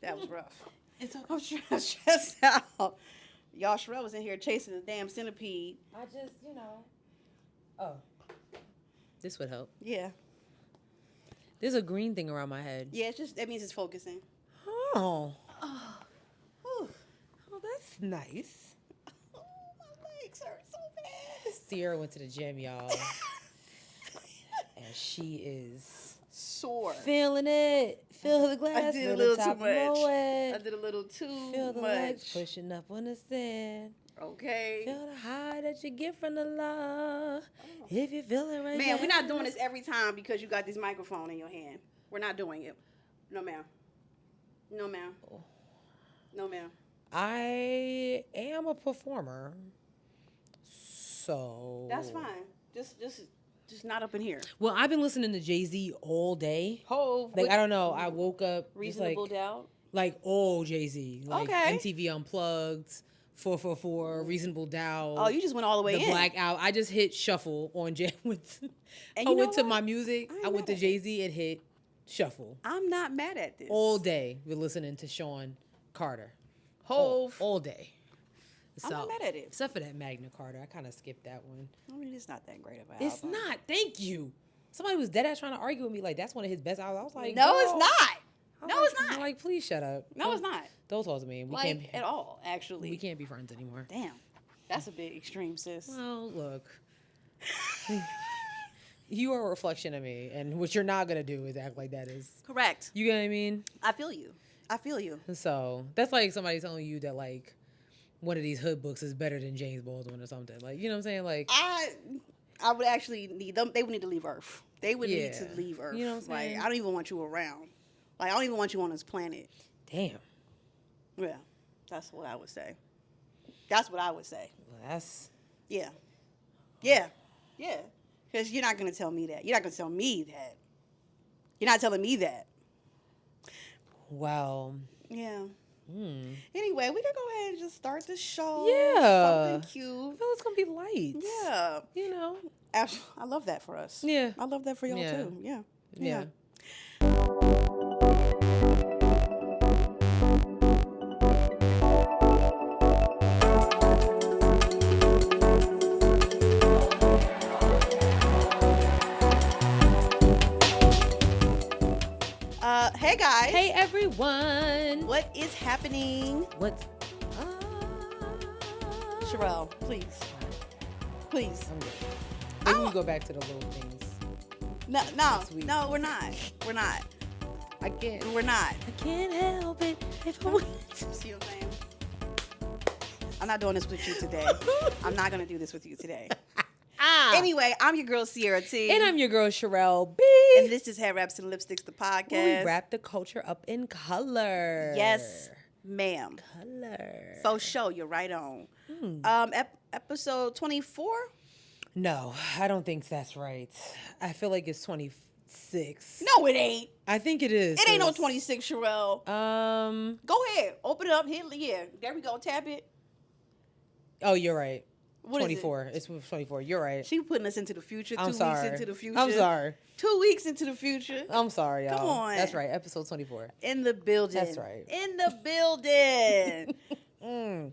That was rough. It's okay. I'm stressed out. Y'all, Sherelle was in here chasing the damn centipede. I just, Oh. This would help. Yeah. There's a green thing around my head. Yeah, that means it's focusing. Oh. Oh, that's nice. Oh, my legs hurt so bad. Sierra went to the gym, y'all. And she is sore. Feeling it. Feel the glass. I did a little too much. I did a little too much. Feel the legs pushing up on the sand. Okay. Feel the high that you get from the love. If you feel it right now. Man, we're not doing this every time because you got this microphone in your hand. We're not doing it. No, ma'am. No, ma'am. No, ma'am. I am a performer. So. That's fine. Just not up in here. Well, I've been listening to Jay-Z all day. Hove. Like, I don't know. I woke up. Reasonable Doubt. Like, all Jay-Z. Like, okay. MTV Unplugged, 444, Reasonable Doubt. Oh, you just went all the way in. The Blackout. I just hit shuffle on Jay. I went to my music. I went to Jay-Z and hit shuffle. I'm not mad at this. All day, we're listening to Sean Carter. Hove. All day. I'm not mad at it. Except for that Magna Carta. I kind of skipped that one. I mean, it's not that great of an It's album. not. Thank you. Somebody was dead ass trying to argue with me like that's one of his best albums. I was like, no, it's not. No, it's not. I'm like, please shut up. No, it's not. Don't talk to me. We can't can't at all. Actually, we can't be friends anymore. Damn, that's a bit extreme, sis. Well, look, you are a reflection of me, and what you're not gonna do is act like that is correct. You get what I mean? I feel you. So that's like somebody telling you that like one of these hood books is better than James Baldwin or something. Like, you know what I'm saying? Like, I would actually need them. They would need to leave Earth. They would need to leave Earth. You know what I'm saying? Like, I don't even want you around. Like, I don't even want you on this planet. Damn. Yeah, that's what I would say. That's what I would say. Well, that's. Yeah. Because you're not gonna tell me that. You're not gonna tell me that. You're not telling me that. Well. Yeah. Anyway, we can go ahead and just start the show. Yeah. Something cute. I feel it's gonna be light. Yeah. You know. I love that for us. Yeah. I love that for y'all too. Yeah. Yeah. Hey guys. Hey everyone. What is happening? What's Sherelle, please. I'm good. Maybe we go back to the little things. No, we're not. We're not. We're not. I can't help it if I See what I'm saying? I'm not doing this with you today. I'm not gonna do this with you today. Anyway, I'm your girl Sierra T. And I'm your girl Sherelle B. And this is Headwraps and Lipsticks, the podcast. Where we wrap the culture up in color. Yes, ma'am. Color. For sure, you're right on. Episode 24? No, I don't think that's right. I feel like it's 26. No, it ain't. I think it is. It ain't no 26, Sherelle. Go ahead. Open it up. There we go. Tap it. Oh, you're right. What 24. It's 24. You're right. She putting us into the future. I'm 2 sorry. weeks into the future. I'm sorry. 2 weeks into the future. I'm sorry, y'all. Come on. That's right. Episode 24. In the building. That's right. In the building.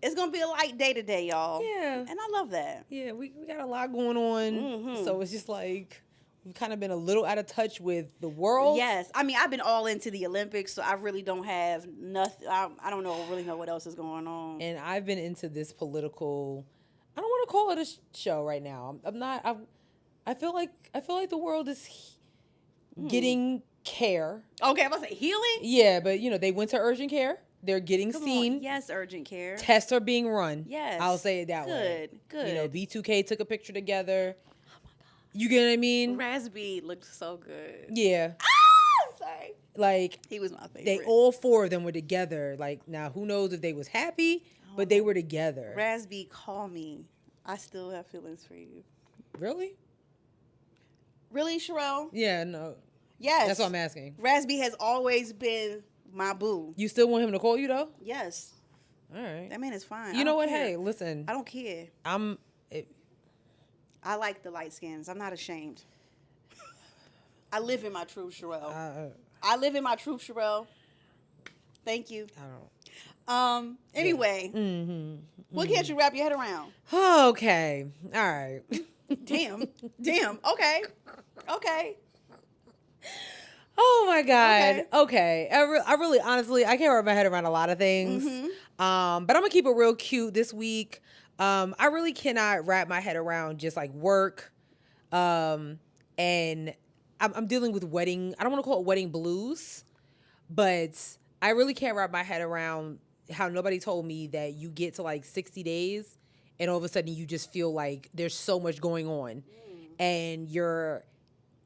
It's going to be a light day today, y'all. Yeah. And I love that. Yeah, we got a lot going on. So it's just like we've kind of been a little out of touch with the world. Yes. I mean, I've been all into the Olympics, so I really don't have nothing. I don't really know what else is going on. And I've been into this political, I don't want to call it a show right now. I'm not, I feel like the world is getting care. Okay, I'm about to say healing? Yeah, but they went to urgent care. They're getting Come seen. on. Yes, urgent care. Tests are being run. Yes. I'll say it that way. Good. B2K took a picture together. Oh my God. You get what I mean? Raspy looked so good. Yeah. I'm sorry. Like, he was my favorite. They all four of them were together. Like, now who knows if they was happy, but they were together. Raspy, call me. I still have feelings for you. Really? Really, Sherelle? Yeah, no. Yes. That's what I'm asking. Raspy has always been my boo. You still want him to call you, though? Yes. All right. That man is fine. You know what? Care. Hey, listen. I don't care. I like the light skins. I'm not ashamed. I live in my truth, Sherelle. I live in my truth, Sherelle. Thank you. I don't. Anyway, what can't you wrap your head around? Okay. All right. Damn. Okay. Oh my God. Okay. I really, honestly, I can't wrap my head around a lot of things. But I'm gonna keep it real cute this week. I really cannot wrap my head around just like work. And I'm dealing with wedding. I don't want to call it wedding blues, but I really can't wrap my head around how nobody told me that you get to like 60 days and all of a sudden you just feel like there's so much going on and your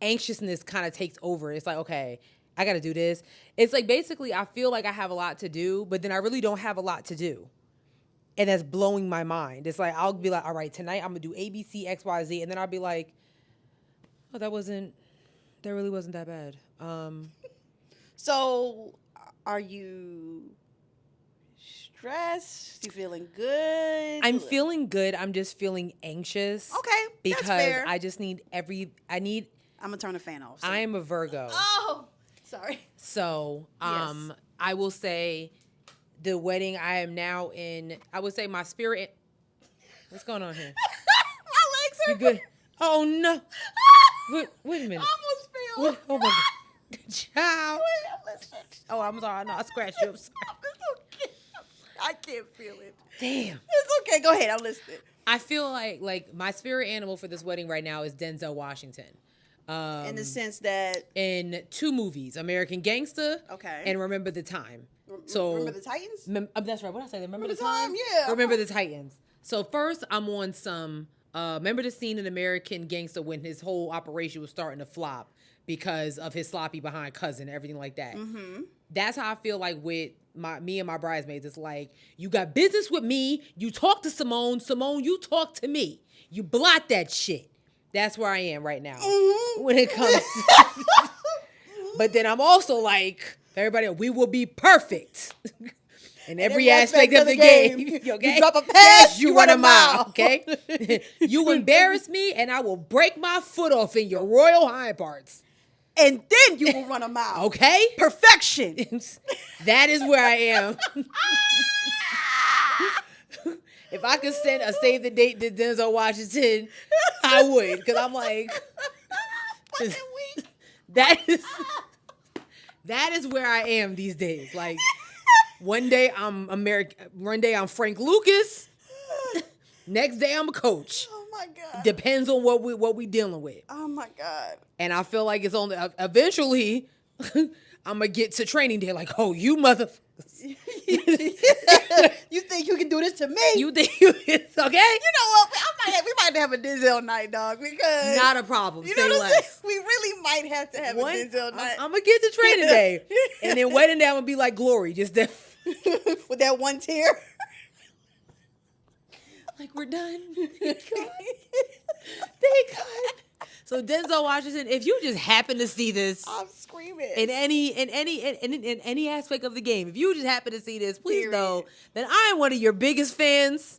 anxiousness kind of takes over. It's like, okay, I got to do this. It's like basically I feel like I have a lot to do, but then I really don't have a lot to do. And that's blowing my mind. It's like, I'll be like, all right, tonight I'm going to do A, B, C, X, Y, Z. And then I'll be like, oh, that really wasn't that bad. So are you stressed? You feeling good? I'm feeling good. I'm just feeling anxious. Okay, because that's fair. I just need I'm gonna turn the fan off. So. I am a Virgo. Oh, sorry. So, Yes. I will say the wedding I am now in, I would say my spirit. What's going on here? My legs are You good? Oh no. Wait a minute. I almost fell. Oh my God. Child. Wait, I'm listening. Oh, I'm sorry. No, I scratched you. I'm sorry. It's okay. I can't feel it. Damn. It's okay. Go ahead. I'm listening. I feel like my spirit animal for this wedding right now is Denzel Washington. In the sense that In 2 movies, American Gangster, Okay. and Remember the Time. Remember the Titans? That's right. What did I say? Remember the the Time? Time? Yeah. Remember the Titans. So first, I'm on some. Remember the scene in American Gangster when his whole operation was starting to flop because of his sloppy behind cousin and everything like that. Mm-hmm. That's how I feel like with me and my bridesmaids. It's like, you got business with me. You talk to Simone. Simone, you talk to me. You blot that shit. That's where I am right now when it comes to But then I'm also like, everybody, we will be perfect in every aspect of the game. Okay? You drop a pass, you run a mile. Okay? You embarrass me, and I will break my foot off in your royal hind parts. And then you will run a mile. Okay? Perfection. That is where I am. If I could send a save the date to Denzel Washington, I would. Because I'm like, that is where I am these days. Like, one day I'm Frank Lucas. Next day I'm a coach. Oh my God. Depends on what we dealing with. Oh my God. And I feel like it's only eventually I'm gonna get to training day. Like, oh, you motherfuckers. You think you can do this to me? You think it's okay? You know what? We might have a Denzel night, dog. Because Not a problem. you Say know what I'm less. saying? We really might have to have a Denzel night. I'm gonna get to training day, and then wedding day I'm gonna be like Glory, just that. With that one tear. Like, we're done. Thank God. So Denzel Washington, if you just happen to see this, I'm screaming. in any aspect of the game, if you just happen to see this, please Period. know that I am one of your biggest fans.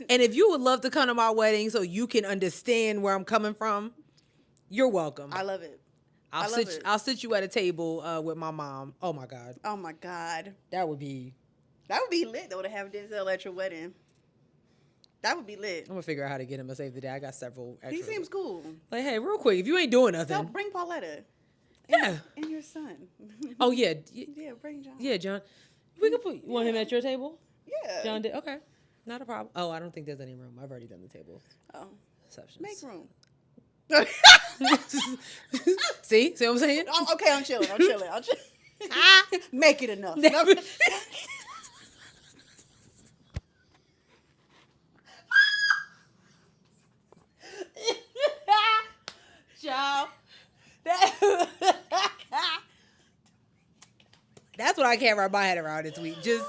And if you would love to come to my wedding so you can understand where I'm coming from, you're welcome. I love it. I'll sit you at a table with my mom. Oh my God. Oh my God. That would be lit though to have Denzel at your wedding. That would be lit. I'm gonna figure out how to get him a save the day. I got several extra. He seems cool. Like, hey, real quick, if you ain't doing nothing, So bring Pauletta. yeah. And your son. Oh yeah, Yeah, bring John. yeah, John. We could put want him at your table. Yeah. John did okay, not a problem. Oh, I don't think there's any room. I've already done the table. Oh. Exceptions. Make room. See what I'm saying? Okay, I'm chilling. Make it enough. Child. That's what I can't wrap my head around this week. Just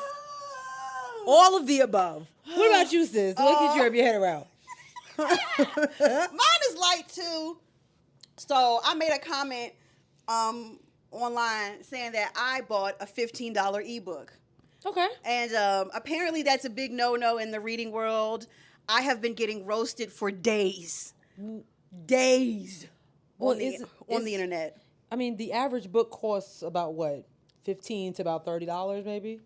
all of the above. What about you, sis? What could you wrap your head around? Mine is light too. So I made a comment online saying that I bought a $15 ebook. Okay. And apparently that's a big no-no in the reading world. I have been getting roasted for days. Well, On the internet. I mean, the average book costs about what? $15 to about $30 maybe.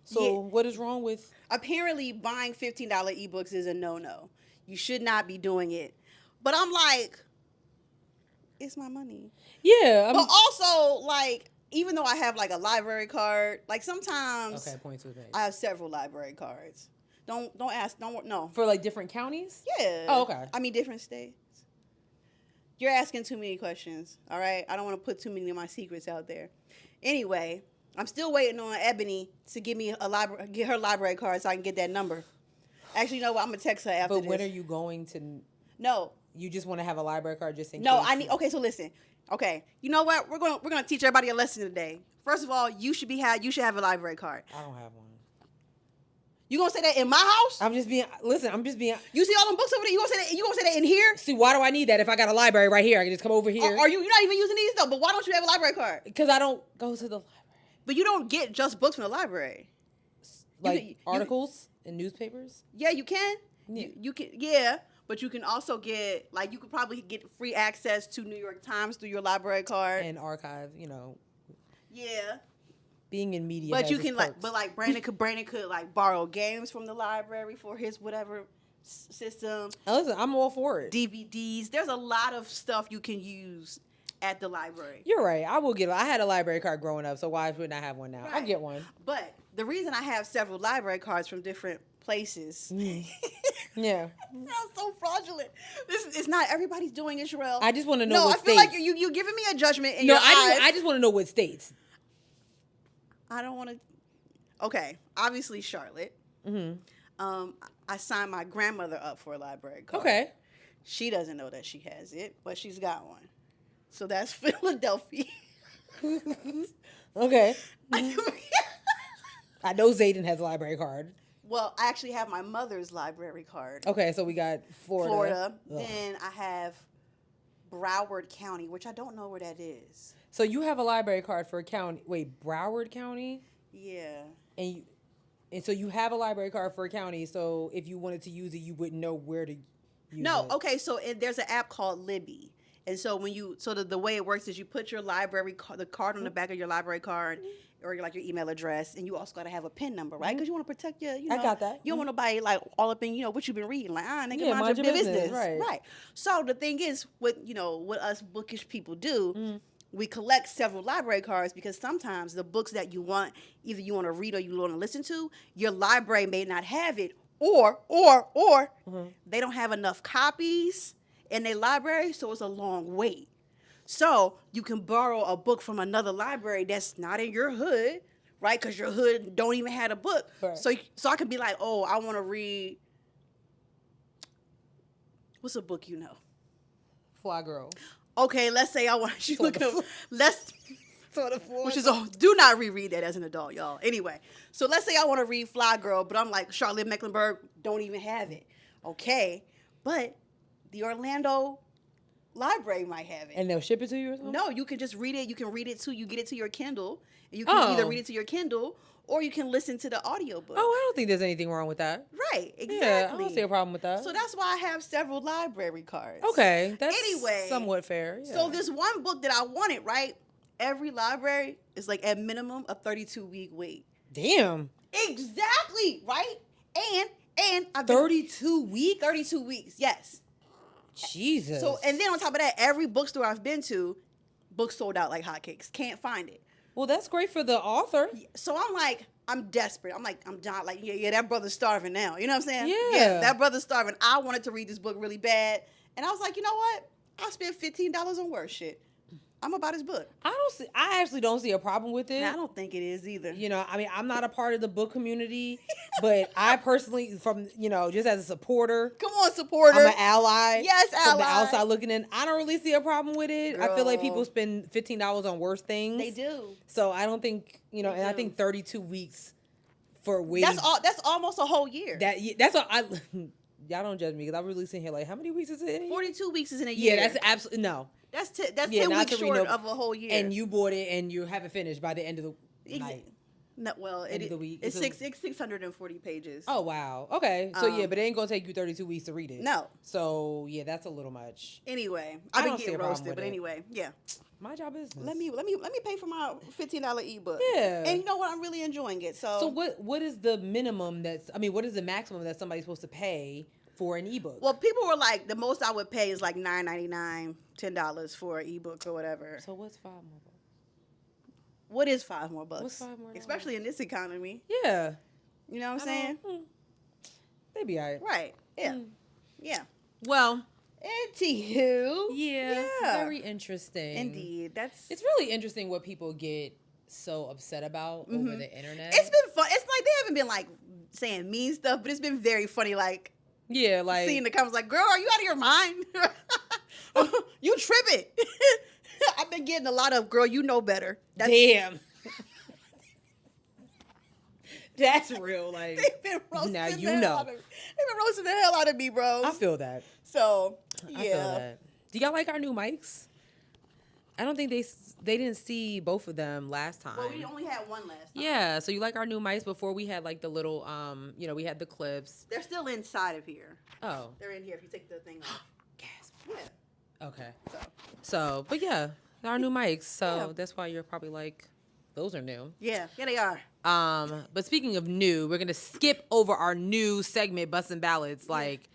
So what is wrong with? Apparently, buying $15 ebooks is a no-no. You should not be doing it. But I'm like, it's my money. Yeah. But also, like, even though I have like a library card, like sometimes points with me. I have several library cards. Don't ask. Don't no. For like different counties? Yeah. Oh, okay. I mean different states. You're asking too many questions. All right. I don't want to put too many of my secrets out there. Anyway, I'm still waiting on Ebony to give me get her library card so I can get that number. Actually, you know what? I'm gonna text her after this. But when are you going to? No. You just want to have a library card just in case? No, I need. Okay, so listen. Okay, you know what? We're gonna teach everybody a lesson today. First of all, you should have a library card. I don't have one. You gonna say that in my house? I'm just being. You see all them books over there? You gonna say that in here? See, why do I need that if I got a library right here? I can just come over here. You're not even using these though. But why don't you have a library card? Because I don't go to the library. But you don't get just books from the library. Like articles and newspapers? Yeah, you can. Yeah. You can. Yeah. But you can also get, like, you could probably get free access to New York Times through your library card. And archive, Yeah. Being in media. But you can, like, Brandon could, like, borrow games from the library for his whatever system. Listen, I'm all for it. DVDs. There's a lot of stuff you can use at the library. You're right. I had a library card growing up, so why wouldn't I have one now? Right. I'll get one. But the reason I have several library cards from different places. Yeah. It sounds so fraudulent. It's not everybody's doing it, Sherelle. I just want to know what states. No, I feel like you're giving me a judgment in your eyes. I just want to know what states. I don't want to. Okay, obviously Charlotte. Mm-hmm. I signed my grandmother up for a library card. Okay. She doesn't know that she has it, but she's got one. So that's Philadelphia. Okay. I know Zayden has a library card. Well, I actually have my mother's library card. Okay, so we got Florida. Then I have Broward County, which I don't know where that is. So you have a library card for a county. Wait, Broward County? Yeah. And so you have a library card for a county. So if you wanted to use it, you wouldn't know where to use it. No. Okay. So there's an app called Libby, and so the way it works is you put your the card on the back of your library card, or your email address, and you also got to have a PIN number, right? Because you want to protect your, I got that. You don't want nobody like all up in, what you've been reading, like, nigga, mind your business. Right. So the thing is, what us bookish people do, we collect several library cards because sometimes the books that you want, either you want to read or you want to listen to, your library may not have it, or they don't have enough copies in their library, so it's a long wait. So you can borrow a book from another library that's not in your hood, right? Because your hood don't even have a book. Right. So I could be like, oh, I want to read. What's a book you know? Fly Girl. Okay, let's say I want you look up. Which is do not reread that as an adult, y'all. Anyway, so let's say I want to read Fly Girl, but I'm like Charlotte Mecklenburg don't even have it. Okay, but the Orlando library might have it. And they'll ship it to you or something? No, you can just read it. You can read it you get it to your Kindle. And you can either read it to your Kindle or you can listen to the audiobook. Oh, I don't think there's anything wrong with that. Right, exactly. Yeah, I don't see a problem with that. So that's why I have several library cards. Okay, that's somewhat fair. Yeah. So this one book that I wanted, right? Every library is like at minimum a 32-week wait. Damn. Exactly, right? And I've 32 weeks? 32 weeks, yes. Jesus. So, and then on top of that, every bookstore I've been to, books sold out like hotcakes. Can't find it. Well, that's great for the author. So I'm like, I'm desperate. I'm not like, yeah, that brother's starving now. You know what I'm saying? Yeah. That brother's starving. I wanted to read this book really bad. And I was like, you know what? I spent $15 on worse shit. I'm about his book. I actually don't see a problem with it. I don't think it is either. I'm not a part of the book community, but I personally, just as a supporter. Come on, supporter. I'm an ally. Yes, ally. From the outside looking in, I don't really see a problem with it. Girl. I feel like people spend $15 on worse things. They do. So I don't think, and I think 32 weeks for waiting. That's almost a whole year. That's all y'all don't judge me because I'm really sitting here like, how many weeks is it in a year? 42 weeks is in a year. Yeah, that's absolutely, no. That's 10 weeks short of a whole year. And you bought it and you haven't finished by the end of the night. No, well, end of the week. It's 640 pages. Oh wow. Okay. So yeah, but it ain't gonna take you 32 weeks to read it. No. So yeah, that's a little much. Anyway, I've been getting roasted, but anyway, yeah. My job is let me pay for my $15 ebook. Yeah. And you know what? I'm really enjoying it. So what is the minimum what is the maximum that somebody's supposed to pay for an ebook? Well, people were like, the most I would pay is like $9.99, $10 for an ebook or whatever. So what's $5 more? What is $5 more? What's $5 more? Especially in this economy. Yeah. You know what I'm saying? They be all right. Right. Yeah. Yeah. Well, anywho. Yeah. Very interesting. Indeed. It's really interesting what people get so upset about over the internet. It's been fun. It's like they haven't been like saying mean stuff, but it's been very funny. Like, yeah, like seeing the comments like, girl, are you out of your mind? You tripping. I've been getting a lot of, girl, you know better. Damn. That's real. Like, they've been roasting now they've been roasting the hell out of me, bro. I feel that. So, yeah. I feel that. Do y'all like our new mics? I don't think they didn't see both of them last time. Well, we only had one last time. Yeah, so you like our new mics? Before we had like the little, we had the clips. They're still inside of here. Oh. They're in here if you take the thing off. Gasp. Yeah. Okay. So, but yeah, our new mics. So that's why you're probably like, those are new. Yeah, they are. But speaking of new, we're gonna skip over our new segment, Bussin' Ballots. Like,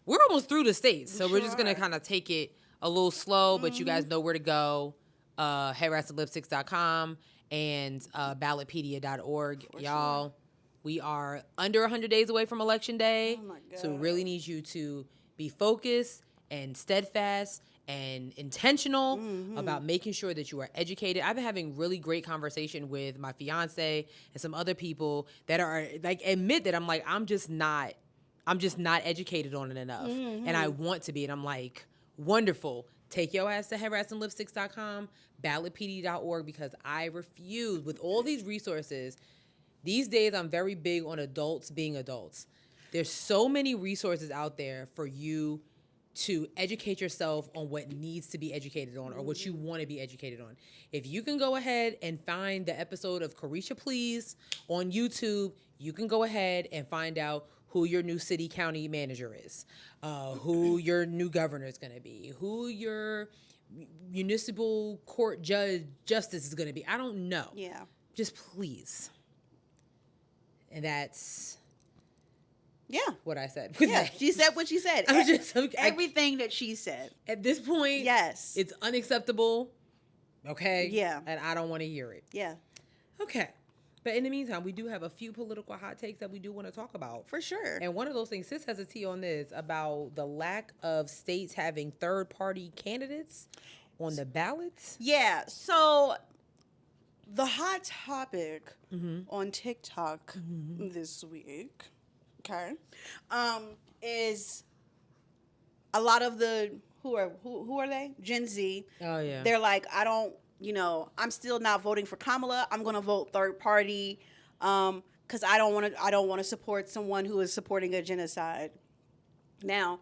we're almost through the states, so we're just gonna kind of take it a little slow. But you guys know where to go. Headwrapsandlipsticks.com and ballotpedia.org. Y'all, we are under 100 days away from Election Day. Oh my God. So we really need you to be focused and steadfast and intentional about making sure that you are educated. I've been having really great conversation with my fiance and some other people that are like, admit that I'm just not educated on it enough. And I want to be. And I'm like, wonderful. Take your ass to headwrapsandlipsticks.com, ballotpd.org, because I refuse with all these resources. These days, I'm very big on adults being adults. There's so many resources out there for you to educate yourself on what needs to be educated on or what you want to be educated on. If you can go ahead and find the episode of Carisha Please on YouTube, you can go ahead and find out who your new city county manager is, who your new governor is going to be, who your municipal court justice is going to be. I don't know. Yeah. Just please. And that's... Yeah. What I said. Yeah, she said what she said. Everything that she said. At this point, yes, it's unacceptable. Okay? Yeah. And I don't want to hear it. Yeah. Okay. But in the meantime, we do have a few political hot takes that we do want to talk about. For sure. And one of those things, Sis has a tea on this, about the lack of states having third-party candidates on the ballots. Yeah. So the hot topic on TikTok this week, okay, is a lot of the who are they? Gen Z. Oh yeah. They're like, I'm still not voting for Kamala. I'm going to vote third party because I don't want to support someone who is supporting a genocide. Now,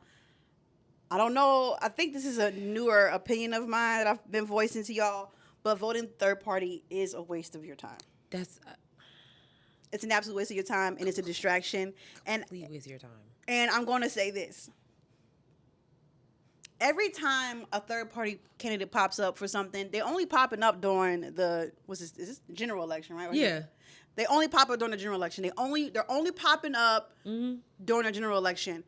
I don't know. I think this is a newer opinion of mine that I've been voicing to y'all, but voting third party is a waste of your time. It's an absolute waste of your time, and it's a distraction. Complete waste of your time. And I'm going to say this. Every time a third-party candidate pops up for something, they're only popping up during is this general election, right? Yeah. They only pop up during the general election. They're only popping up during a general election.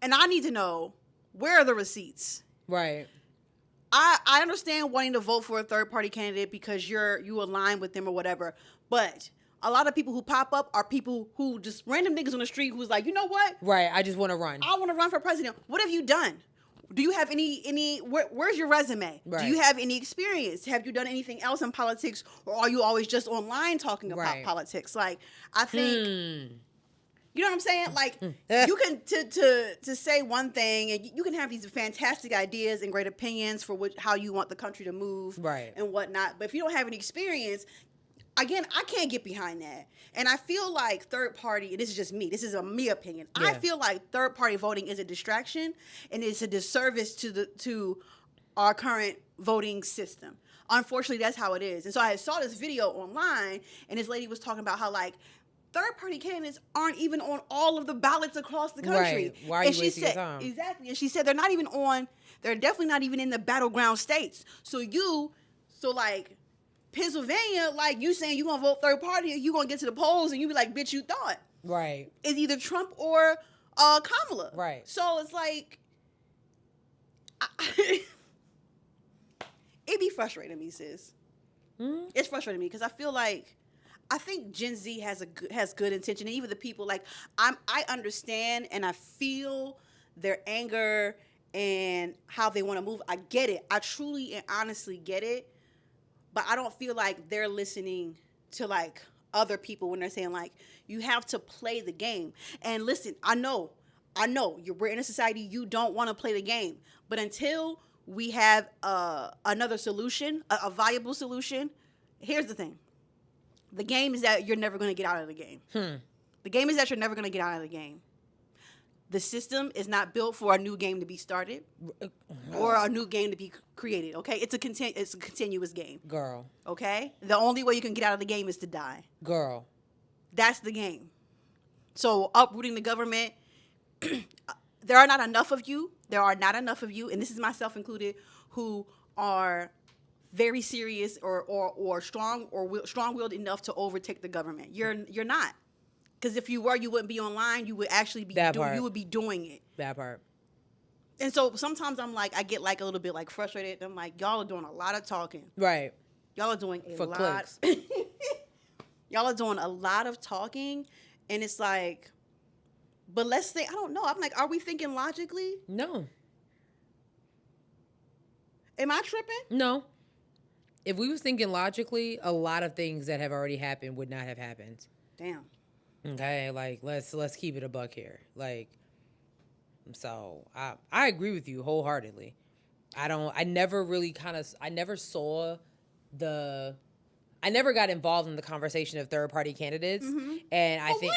And I need to know, where are the receipts? Right. I understand wanting to vote for a third-party candidate because you align with them or whatever, but a lot of people who pop up are people who just random niggas on the street who's like, you know what? Right. I just want to run. I want to run for president. What have you done? Do you have where's your resume? Right. Do you have any experience? Have you done anything else in politics, or are you always just online talking about politics? Like, I think, you know what I'm saying? Like, you can, to say one thing, and you can have these fantastic ideas and great opinions for how you want the country to move and whatnot. But if you don't have any experience, again, I can't get behind that. And I feel like third party, and this is just me, this is a me opinion. Yeah. I feel like third party voting is a distraction and it's a disservice to our current voting system. Unfortunately, that's how it is. And so I saw this video online, and this lady was talking about how, like, third-party candidates aren't even on all of the ballots across the country. Right. Why are you wasting your time? Exactly. And she said they're definitely not even in the battleground states. So like, Pennsylvania, like, you saying you going to vote third party, you going to get to the polls, and you be like, bitch, you thought. Right. It's either Trump or Kamala. Right. So it's like, it be frustrating me, sis. Mm-hmm. It's frustrating me because I think Gen Z has good intention, and even the people, like, I understand and I feel their anger and how they want to move. I get it. I truly and honestly get it, but I don't feel like they're listening to, like, other people when they're saying, like, you have to play the game. And listen, I know we're in a society, you don't want to play the game, but until we have another solution, a viable solution, here's the thing. The game is that you're never going to get out of the game. The game is that you're never going to get out of the game. The system is not built for a new game to be started or a new game to be created, okay? It's a continuous game. Girl. Okay? The only way you can get out of the game is to die. Girl. That's the game. So uprooting the government, there are not enough of you, and this is myself included, who are very serious or strong-willed enough to overtake the government. You're not. Because if you were, you wouldn't be online. You would actually be you would be doing it. That part. And so sometimes I'm like, I get like a little bit like frustrated. I'm like, y'all are doing a lot of talking. Right. Y'all are doing a lot. Clicks. Y'all are doing a lot of talking, and it's like, but let's say, I don't know. I'm like, are we thinking logically? No. Am I tripping? No. If we was thinking logically, a lot of things that have already happened would not have happened. Damn. Okay, like, let's keep it a buck here. Like, so I agree with you wholeheartedly. I never got involved in the conversation of third party candidates. Mm-hmm. And I think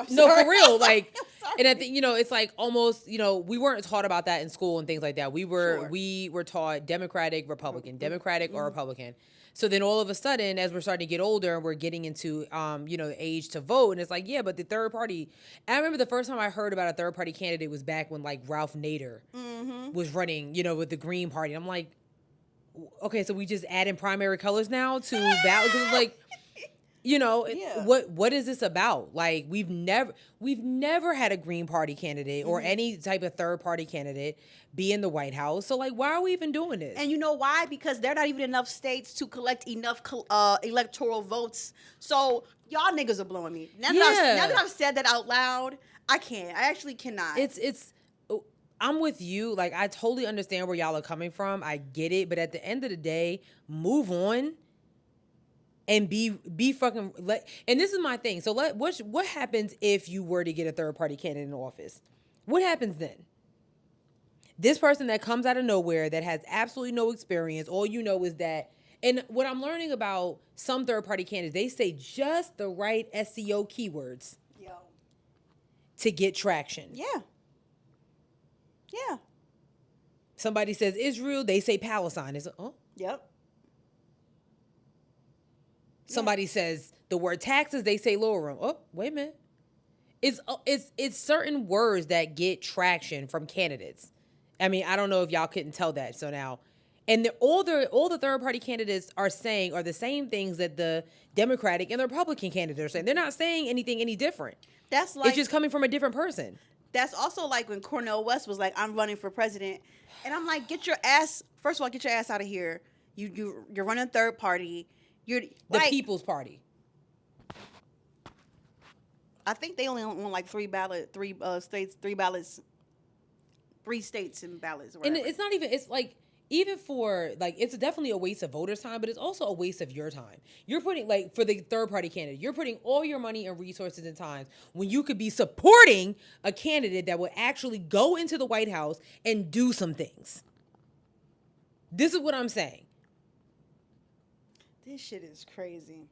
for real, like, and I think, it's like almost, we weren't taught about that in school and things like that. We were taught Democratic, Republican, mm-hmm. Democratic or Republican. So then all of a sudden, as we're starting to get older and we're getting into, the age to vote, and it's like, yeah, but the third party. I remember the first time I heard about a third party candidate was back when, like, Ralph Nader mm-hmm. was running, with the Green Party. I'm like, okay, so we just add in primary colors now to ballot, because like, what is this about? Like, we've never had a Green Party candidate or mm-hmm. any type of third party candidate be in the White House. So like, why are we even doing this? And you know why? Because there are not even enough states to collect enough electoral votes. So y'all niggas are blowing me. Now that I've said that out loud, I can't. I actually cannot. I'm with you. Like, I totally understand where y'all are coming from. I get it. But at the end of the day, move on and be fucking. And this is my thing. So what happens if you were to get a third party candidate in office? What happens then? This person that comes out of nowhere, that has absolutely no experience, all you know is that. And what I'm learning about some third party candidates, they say just the right SEO keywords to get traction. Yeah. Yeah. Somebody says Israel, they say Palestine. It's Yep. Somebody says the word taxes, they say lower room. Oh, wait a minute. It's certain words that get traction from candidates. I mean, I don't know if y'all couldn't tell that. So now, and all the third party candidates are saying are the same things that the Democratic and the Republican candidates are saying. They're not saying anything any different. That's like, it's just coming from a different person. That's also like when Cornel West was like, I'm running for president. And I'm like, get your ass out of here. You're running third party. You're the People's Party. I think they only want like three states in ballots. And it's not even, it's like, even for, like, it's definitely a waste of voters' time, but it's also a waste of your time. You're putting, like, for the third-party candidate, you're putting all your money and resources and time when you could be supporting a candidate that will actually go into the White House and do some things. This is what I'm saying. This shit is crazy.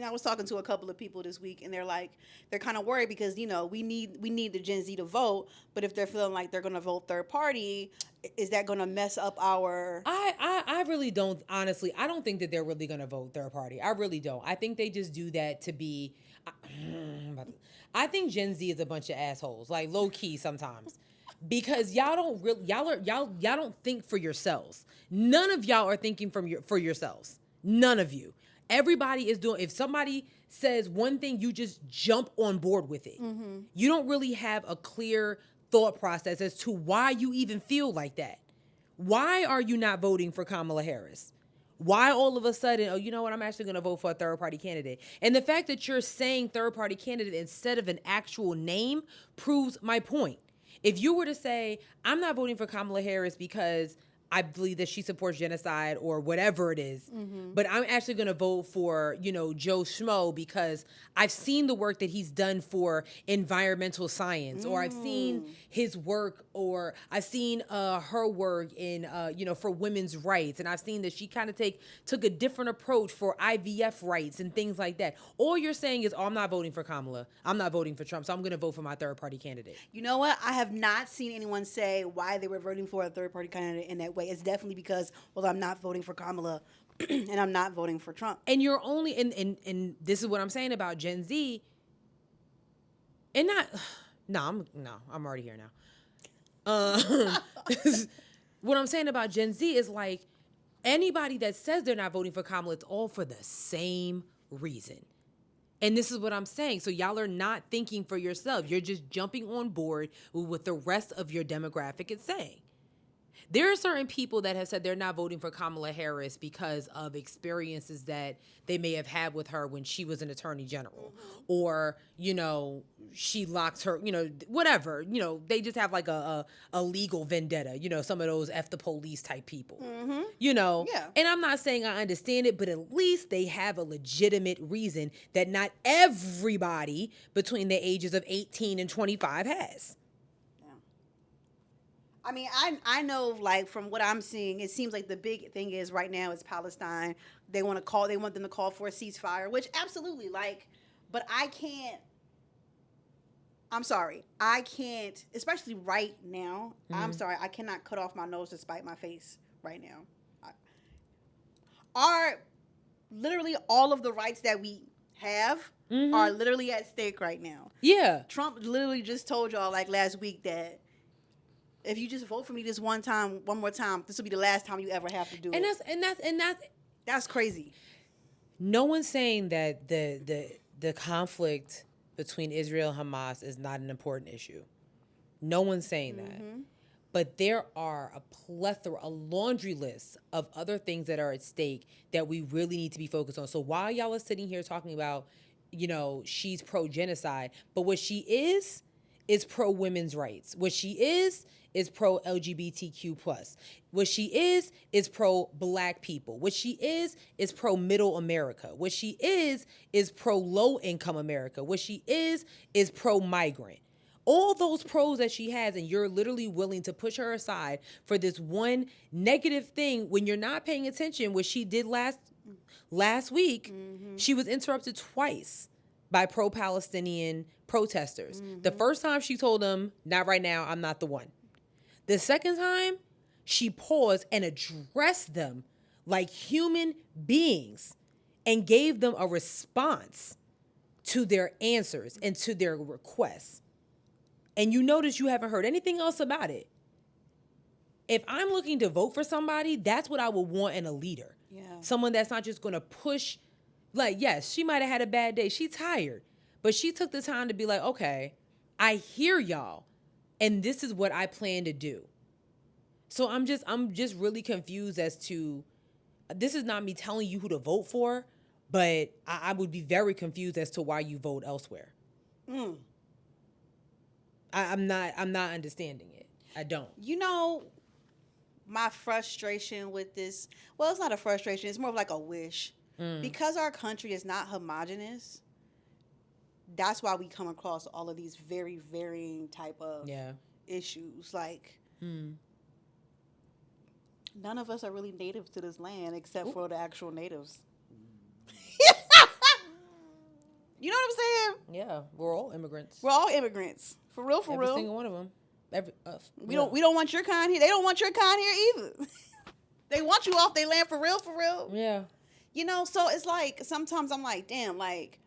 I was talking to a couple of people this week, and they're kind of worried because we need the Gen Z to vote, but if they're feeling like they're going to vote third party, is that going to mess up our? I really don't, honestly. I don't think that they're really going to vote third party. I really don't. I think they just do that to be. I think Gen Z is a bunch of assholes, like low key sometimes, because y'all don't think for yourselves. None of y'all are thinking for yourselves. None of you. Everybody is doing, if somebody says one thing, you just jump on board with it. Mm-hmm. You don't really have a clear thought process as to why you even feel like that. Why are you not voting for Kamala Harris? Why all of a sudden, you know what, I'm actually going to vote for a third-party candidate. And the fact that you're saying third-party candidate instead of an actual name proves my point. If you were to say, I'm not voting for Kamala Harris because I believe that she supports genocide or whatever it is. Mm-hmm. But I'm actually going to vote for, Joe Schmo because I've seen the work that he's done for environmental science, or I've seen his work, or I've seen her work in, for women's rights. And I've seen that she kind of took a different approach for IVF rights and things like that. All you're saying is, I'm not voting for Kamala. I'm not voting for Trump. So I'm going to vote for my third party candidate. You know what? I have not seen anyone say why they were voting for a third party candidate in that way. It's definitely because, I'm not voting for Kamala and I'm not voting for Trump. And you're only, and this is what I'm saying about Gen Z. And I'm already here now. What I'm saying about Gen Z is like, anybody that says they're not voting for Kamala, it's all for the same reason. And this is what I'm saying. So y'all are not thinking for yourself. You're just jumping on board with what the rest of your demographic is saying. There are certain people that have said they're not voting for Kamala Harris because of experiences that they may have had with her when she was an attorney general, or, she locked her, whatever, they just have like a legal vendetta, some of those F the police type people, Yeah. And I'm not saying I understand it, but at least they have a legitimate reason that not everybody between the ages of 18 and 25 has. I mean, I know, like, from what I'm seeing, it seems like the big thing is right now is Palestine. They want them to call for a ceasefire, which absolutely, but I can't, especially right now. Mm-hmm. I'm sorry, I cannot cut off my nose to spite my face right now. Literally all of the rights that we have are literally at stake right now. Yeah. Trump literally just told y'all, last week, that if you just vote for me one more time, this will be the last time you ever have to do it. That's crazy. No one's saying that the conflict between Israel and Hamas is not an important issue. No one's saying that. But there are a laundry list of other things that are at stake that we really need to be focused on. So while y'all are sitting here talking about, she's pro-genocide, but what she is pro-women's rights. What she is pro-LGBTQ+. What she is pro-black people. What she is pro-middle America. What she is pro-low-income America. What she is pro-migrant. All those pros that she has, and you're literally willing to push her aside for this one negative thing when you're not paying attention. What she did last week, she was interrupted twice by pro-Palestinian protesters. The first time she told them, not right now, I'm not the one. The second time, she paused and addressed them like human beings and gave them a response to their answers and to their requests. And you notice you haven't heard anything else about it. If I'm looking to vote for somebody, that's what I would want in a leader. Yeah. Someone that's not just going to push. Yes, she might have had a bad day. She's tired. But she took the time to be like, okay, I hear y'all, and this is what I plan to do. So I'm just really confused as to, this is not me telling you who to vote for, but I would be very confused as to why you vote elsewhere. I'm not understanding it. I don't. My frustration with this, well, it's not a frustration, it's more of like a wish. Because our country is not homogenous, that's why we come across all of these very varying type of issues. None of us are really native to this land except for the actual natives. Yeah, we're all immigrants. We're all immigrants. For real, for Every real. Every single one of them. We don't want your kind here. They don't want your kind here either. They want you off their land for real, for real. Yeah. You know, so it's like, sometimes I'm like, damn, like,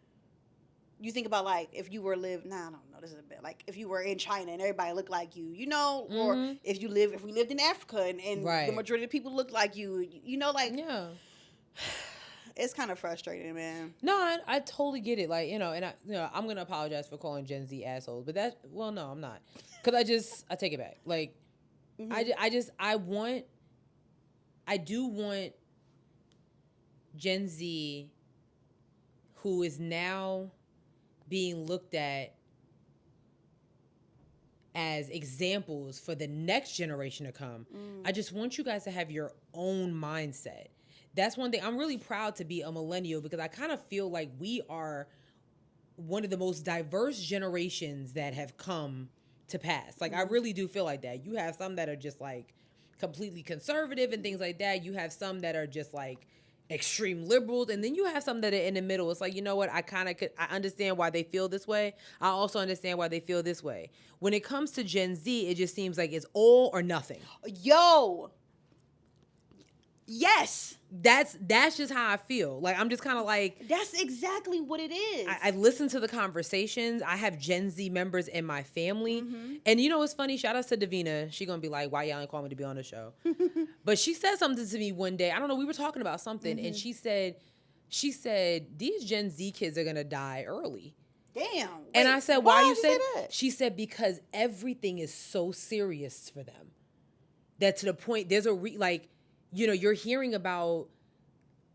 you think about, like, if you were I don't know, this is a bit, like, if you were in China and everybody looked like you know, or if we lived in Africa and right. the majority of people looked like you know, like, yeah. It's kind of frustrating, man. No, I totally get it. Like, and I'm going to apologize for calling Gen Z assholes, but no, I'm not. Because I take it back. Like, I do want Gen Z who is now being looked at as examples for the next generation to come. I just want you guys to have your own mindset. That's one thing. I'm really proud to be a millennial because I kind of feel like we are one of the most diverse generations that have come to pass. Like, I really do feel like that. You have some that are just like completely conservative and things like that. You have some that are just like extreme liberals, and then you have some that are in the middle. It's like, you know what? I understand why they feel this way. I also understand why they feel this way. When it comes to Gen Z, it just seems like it's all or nothing. Yo. Yes. That's just how I feel. Like, I'm just kind of like... That's exactly what it is. I listen to the conversations. I have Gen Z members in my family. And you know what's funny? Shout out to Davina. She going to be like, why y'all ain't call me to be on the show? But she said something to me one day. I don't know. We were talking about something. And she said, these Gen Z kids are going to die early. Damn. And I said, why you say that? She said, because everything is so serious for them. That to the point, there's you're hearing about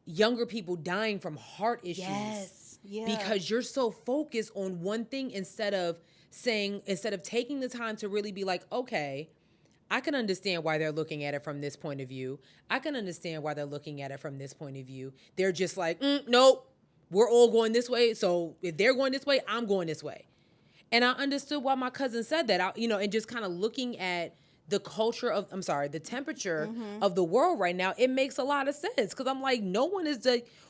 younger people dying from heart issues. Yes. Yeah. Because you're so focused on one thing instead of taking the time to really be like, okay, I can understand why they're looking at it from this point of view. I can understand why they're looking at it from this point of view. They're just like, nope, we're all going this way. So if they're going this way, I'm going this way. And I understood why my cousin said that, and just kind of looking at the temperature of the world right now, it makes a lot of sense. Because I'm like, no one is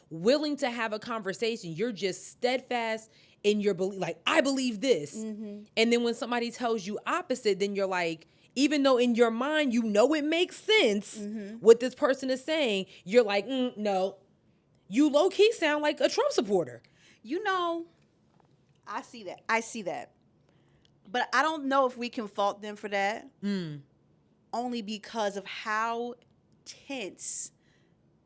willing to have a conversation. You're just steadfast in your belief. Like, I believe this. And then when somebody tells you opposite, then you're like, even though in your mind, you know it makes sense what this person is saying, you're like, no. You low-key sound like a Trump supporter. I see that. But I don't know if we can fault them for that. Only because of how tense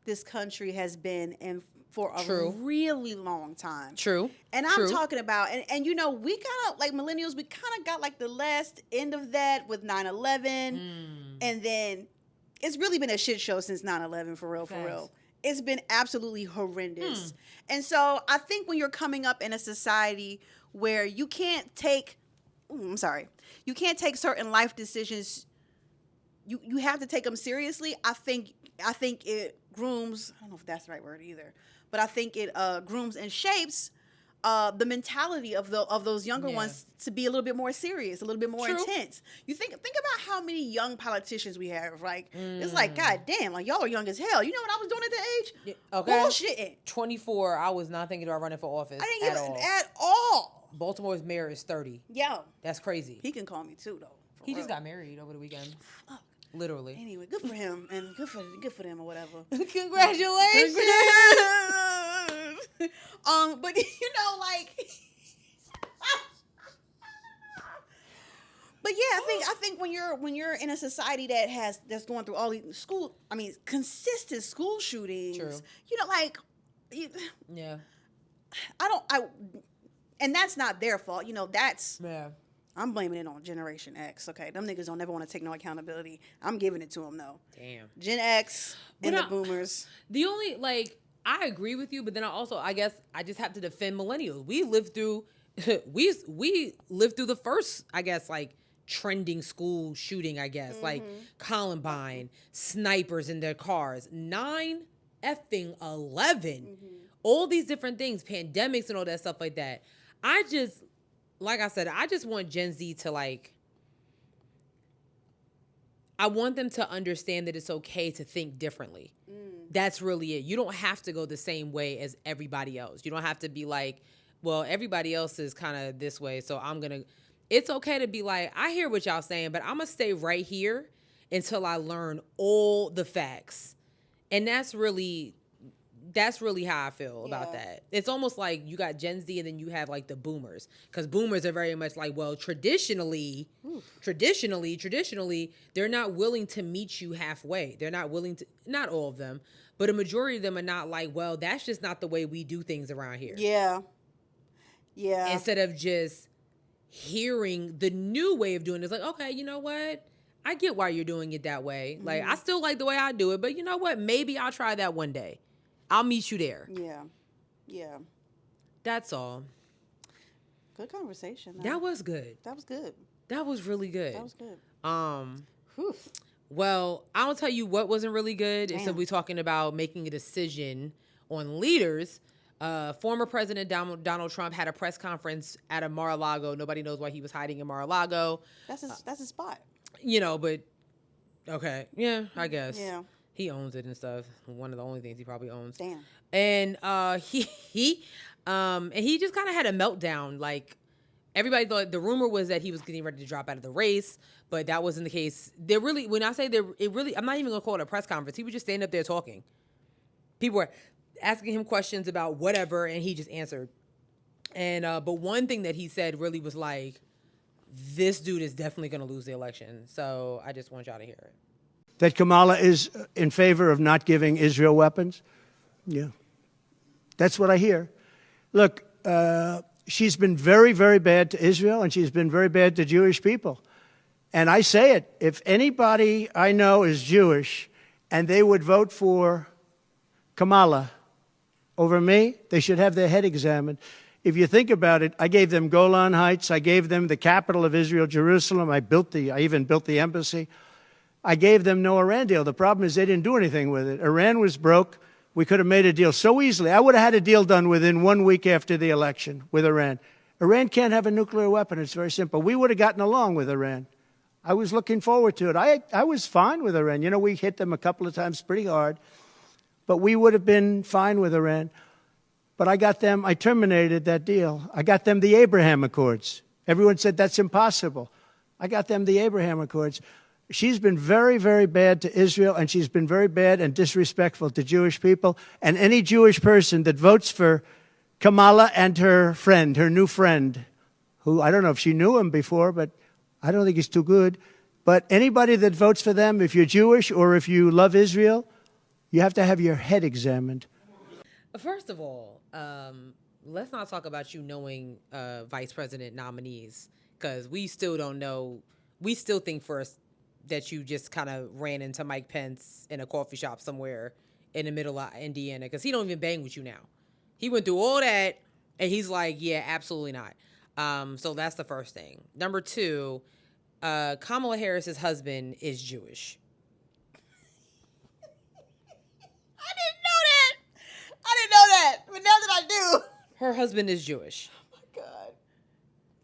this country has been and for a really long time. True. And I'm talking about, and we kind of, like millennials, we kind of got like the last end of that with 9/11. And then it's really been a shit show since 9/11, for real. It's been absolutely horrendous. And so I think when you're coming up in a society where you can't take certain life decisions, you have to take them seriously. I think it grooms, I don't know if that's the right word either, but I think it grooms and shapes the mentality of those younger ones to be a little bit more serious, a little bit more intense. You think about how many young politicians we have. Like, it's like, God damn, like, y'all are young as hell. You know what I was doing at that age? Okay. Bullshitting. 24, I was not thinking about running for office. I didn't get it at all. Baltimore's mayor is 30. Yo. That's crazy. He can call me too, though. He just got married over the weekend. Fuck. Literally. Anyway, good for him, and good for them or whatever. Congratulations. But like, but yeah, I think when you're in a society that's going through all these consistent school shootings, yeah. And that's not their fault, that's. Yeah. I'm blaming it on Generation X. Okay, them niggas don't never want to take no accountability. I'm giving it to them though. Damn. Gen X and the boomers. The only I agree with you, but then I guess I just have to defend millennials. We lived through the first, I guess, trending school shooting. I guess Columbine, snipers in their cars, 9/11, all these different things, pandemics and all that stuff like that. Like I said, I just want Gen Z to I want them to understand that it's okay to think differently. That's really it. You don't have to go the same way as everybody else. You don't have to be like, well, everybody else is kind of this way, so it's okay to be like, I hear what y'all saying, but I'm going to stay right here until I learn all the facts. And that's really how I feel about that. It's almost like you got Gen Z and then you have like the boomers, because boomers are very much like, well, traditionally, they're not willing to meet you halfway. They're not willing to, not all of them, but a majority of them are not like, well, that's just not the way we do things around here. Yeah. Yeah. Instead of just hearing the new way of doing it, it's like, okay, you know what? I get why you're doing it that way. Mm-hmm. Like, I still like the way I do it, but you know what? Maybe I'll try that one day. I'll meet you there. Yeah. Yeah. That's all. Good conversation. That was good. That was good. That was really good. That was good. Whew. Well, I'll tell you what wasn't really good. Damn. Instead, we're talking about making a decision on leaders. Former President Donald Trump had a press conference at a Mar-a-Lago. Nobody knows why he was hiding in Mar-a-Lago. That's his spot. You know, but okay. Yeah, I guess. Yeah. He owns it and stuff. One of the only things he probably owns. Damn. And he just kind of had a meltdown. Like, everybody thought, the rumor was that he was getting ready to drop out of the race, but that wasn't the case. When I say I'm not even gonna call it a press conference. He was just standing up there talking. People were asking him questions about whatever, and he just answered. And but one thing that he said really was like, this dude is definitely gonna lose the election. So I just want y'all to hear it. That Kamala is in favor of not giving Israel weapons? Yeah. That's what I hear. Look, she's been very, very bad to Israel, and she's been very bad to Jewish people. And I say it, if anybody I know is Jewish and they would vote for Kamala over me, they should have their head examined. If you think about it, I gave them Golan Heights. I gave them the capital of Israel, Jerusalem. I even built the embassy. I gave them no Iran deal. The problem is they didn't do anything with it. Iran was broke. We could have made a deal so easily. I would have had a deal done within 1 week after the election with Iran. Iran can't have a nuclear weapon. It's very simple. We would have gotten along with Iran. I was looking forward to it. I was fine with Iran. You know, we hit them a couple of times pretty hard, but we would have been fine with Iran. But I terminated that deal. I got them the Abraham Accords. Everyone said that's impossible. I got them the Abraham Accords. She's been very, very bad to Israel, and she's been very bad and disrespectful to Jewish people. And any Jewish person that votes for Kamala and her friend, her new friend, who I don't know if she knew him before, but I don't think he's too good. But anybody that votes for them, if you're Jewish or if you love Israel, you have to have your head examined. First of all, let's not talk about you knowing vice president nominees, because we still don't know. We still think first that you just kind of ran into Mike Pence in a coffee shop somewhere in the middle of Indiana, because he don't even bang with you now. He went through all that, and he's like, yeah, absolutely not. So that's the first thing. Number two, Kamala Harris's husband is Jewish. I didn't know that, but now that I do. Her husband is Jewish.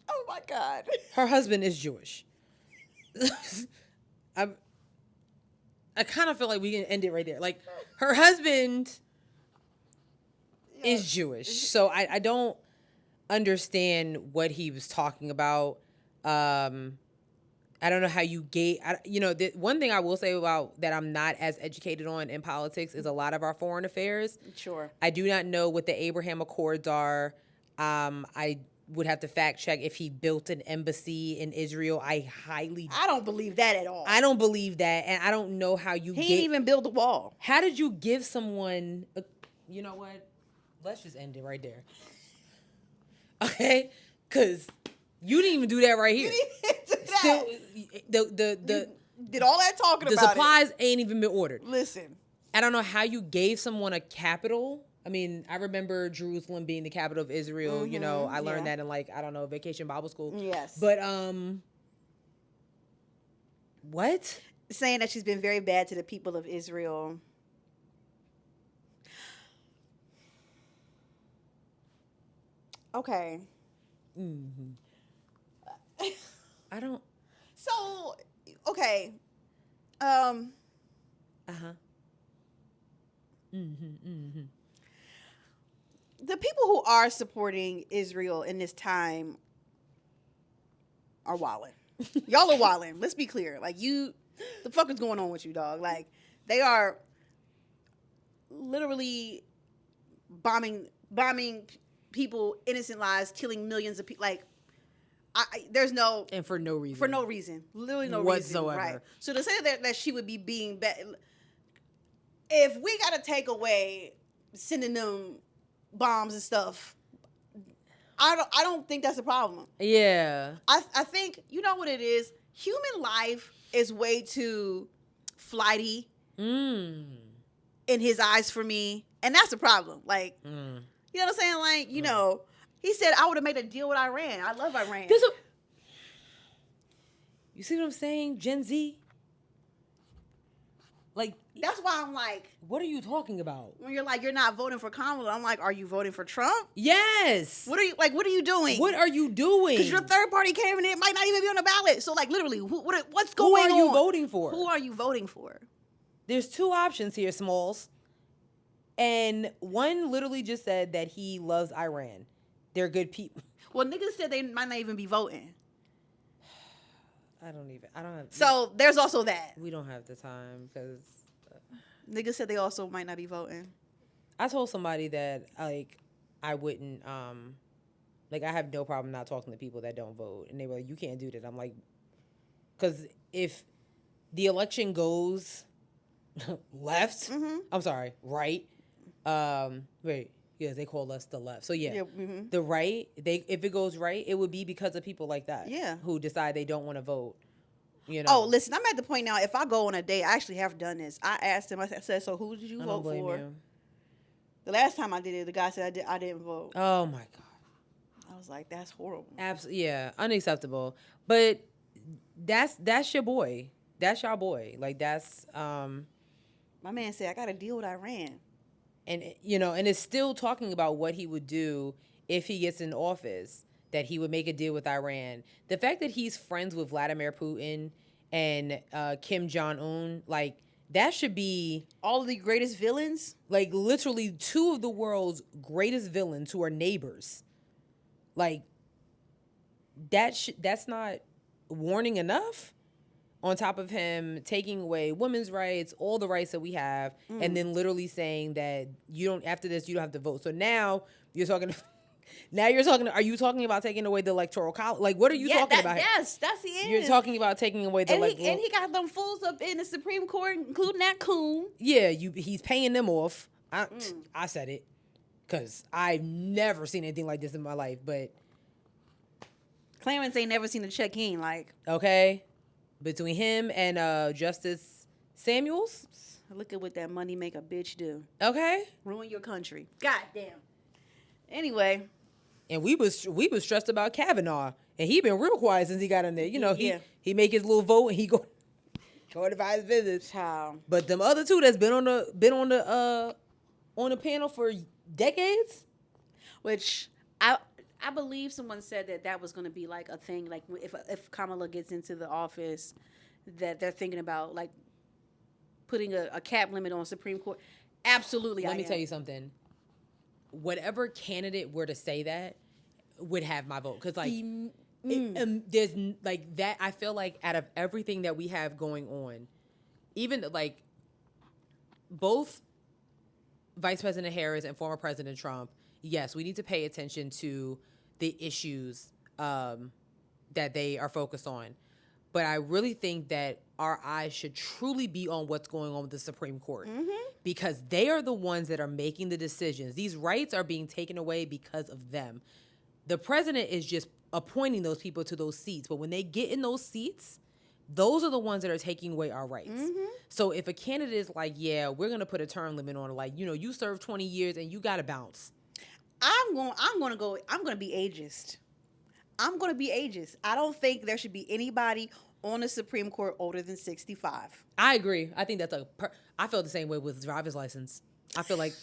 Oh my God. Her husband is Jewish. I kind of feel like we can end it right there. Like, her husband is Jewish. So I don't understand what he was talking about. I don't know how you the one thing I will say about that I'm not as educated on in politics is a lot of our foreign affairs. Sure. I do not know what the Abraham Accords are. I would have to fact check if he built an embassy in Israel. I don't believe that at all. I don't believe that, and I don't know how you. He didn't even build the wall. How did you give someone? You know what? Let's just end it right there. Okay, because you didn't even do that right here. You didn't do that. Still, you did all that talking about it. The supplies ain't even been ordered. Listen, I don't know how you gave someone a capital. I mean, I remember Jerusalem being the capital of Israel. Mm-hmm, I learned that in Vacation Bible School. Yes. But what? Saying that she's been very bad to the people of Israel. Okay. Mm-hmm. I don't. So, okay. Uh-huh. Mm-hmm. Mm-hmm. the people who are supporting Israel in this time are wilding. Y'all are wilding. Let's be clear. Like, the fuck is going on with you, dog? Like, they are literally bombing people, innocent lives, killing millions of people. Like, there's no... And for no reason. For no reason. Literally no whatsoever. reason. Right. So to say that she would be being... If we got to take away sending them bombs and stuff, I don't think that's a problem. Yeah. I think, you know what it is? Human life is way too flighty in his eyes for me. And that's a problem. Like, you know what I'm saying? Like, you know, he said, I would have made a deal with Iran. I love Iran. You see what I'm saying? Gen Z? Like, that's why I'm like, what are you talking about? When you're like, you're not voting for Kamala, I'm like, are you voting for Trump? Yes. What are you doing? What are you doing? Because your third party candidate might not even be on the ballot. So, like, literally, what's going on? Who are you voting for? Who are you voting for? There's two options here, Smalls. And one literally just said that he loves Iran. They're good people. Well, niggas said they might not even be voting. I don't have. So there's also that. We don't have the time because niggas said they also might not be voting. I told somebody that like I wouldn't like I have no problem not talking to people that don't vote, and they were like, you can't do that. I'm like, because if the election goes left, I'm sorry, right? Wait. Yeah, they call us the left. So yeah, the right. If it goes right, it would be because of people like that. Yeah, who decide they don't want to vote. You know. Oh, listen, I'm at the point now. If I go on a date, I actually have done this. I asked him. I said, "So who did you vote for?" You. The last time I did it, the guy said I didn't vote. Oh my god. I was like, that's horrible. Absolutely, yeah, unacceptable. But that's your boy. That's your boy. Like that's. My man said I got a deal with Iran. And, you know, and it's still talking about what he would do if he gets in office, that he would make a deal with Iran. The fact that he's friends with Vladimir Putin and Kim Jong-un, like, that should be... all of the greatest villains? Like, literally two of the world's greatest villains who are neighbors. Like, that's not warning enough? On top of him taking away women's rights, all the rights that we have, and then literally saying that after this, you don't have to vote. So now you're talking, are you talking about taking away the electoral college? Like, what are you talking about? Yes, that's the end. You're talking about taking away the electoral. And he got them fools up in the Supreme Court, including that coon. Yeah, he's paying them off. I said it, because I've never seen anything like this in my life, but. Clarence ain't never seen a check in, like. Okay. Between him and Justice Samuels. Look at what that money make a bitch do. Okay. Ruin your country. God damn. Anyway. And we was stressed about Kavanaugh. And he been real quiet since he got in there. You know, he make his little vote and he go about his business. Child. But them other two that's been on the panel for decades. Which I believe someone said that was going to be like a thing, like if Kamala gets into the office, that they're thinking about like putting a cap limit on Supreme Court. Absolutely. Let me tell you something. Whatever candidate were to say that would have my vote, because like there's like that. I feel like out of everything that we have going on, even like both Vice President Harris and former President Trump. Yes, we need to pay attention to the issues that they are focused on. But I really think that our eyes should truly be on what's going on with the Supreme Court. Because they are the ones that are making the decisions. These rights are being taken away because of them. The president is just appointing those people to those seats. But when they get in those seats, those are the ones that are taking away our rights. So if a candidate is like, yeah, we're going to put a term limit on it, like, you know, you serve 20 years and you got to bounce. I'm going to be ageist. I'm going to be ageist. I don't think there should be anybody on the Supreme Court older than 65. I agree. I think that's I felt the same way with driver's license. I feel like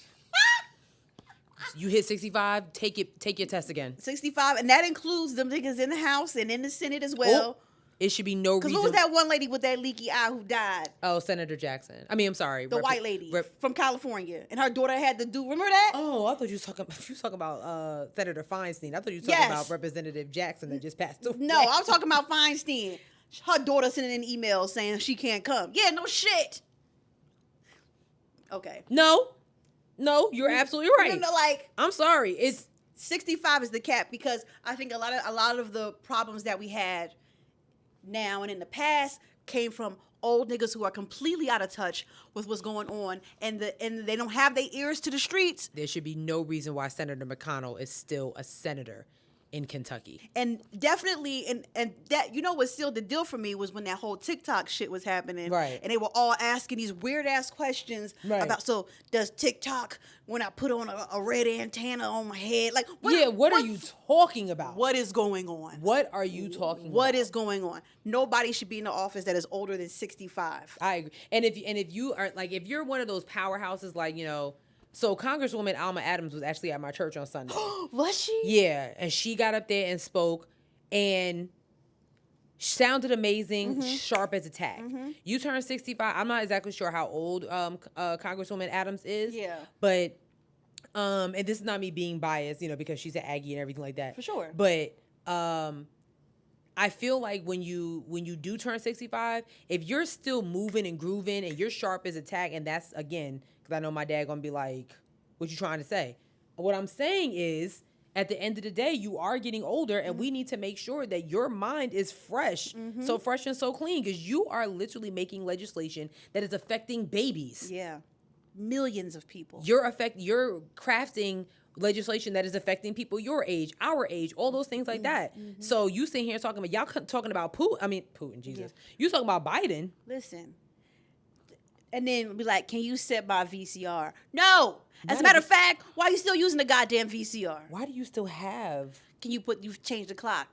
you hit 65, take your test again. 65, and that includes them niggas in the House and in the Senate as well. It should be no reason. Because what was that one lady with that leaky eye who died? Oh, Senator Jackson. I mean, I'm sorry. The white lady from California. And her daughter had to do, remember that? Oh, I thought you was talking about Senator Feinstein. I thought you were talking about Representative Jackson that just passed away. No, I was talking about Feinstein. Her daughter sending an email saying she can't come. Yeah, no shit. Okay. No, you're absolutely right. No, like, I'm sorry. It's 65 is the cap, because I think a lot of the problems that we had now and in the past came from old niggas who are completely out of touch with what's going on, and they don't have their ears to the streets. There should be no reason why Senator McConnell is still a senator in Kentucky. And definitely, and that, you know what sealed the deal for me was when that whole TikTok shit was happening. Right. And they were all asking these weird ass questions about, so does TikTok, when I put on a red antenna on my head, like, what are you talking about? What is going on? What are you talking about? What is going on? Nobody should be in the office that is older than 65. I agree. And if you are, like, if you're one of those powerhouses, like, you know, so Congresswoman Alma Adams was actually at my church on Sunday. Was she? Yeah, and she got up there and spoke and sounded amazing, sharp as a tack. You turn 65. I'm not exactly sure how old Congresswoman Adams is. Yeah. But and this is not me being biased, you know, because she's an Aggie and everything like that. For sure. But I feel like when you do turn 65, if you're still moving and grooving and you're sharp as a tack, and that's, again, because I know my dad gonna be like, what you trying to say? What I'm saying is, at the end of the day, you are getting older, and we need to make sure that your mind is fresh, so fresh and so clean, because you are literally making legislation that is affecting babies. Yeah. Millions of people. You're crafting legislation that is affecting people your age, our age, all those things like that. So you sitting here talking about Putin, Jesus. Yeah. You talking about Biden. Listen. And then be like, can you set my VCR? No. As a matter of fact, why are you still using the goddamn VCR? Why do you still have? You've changed the clock.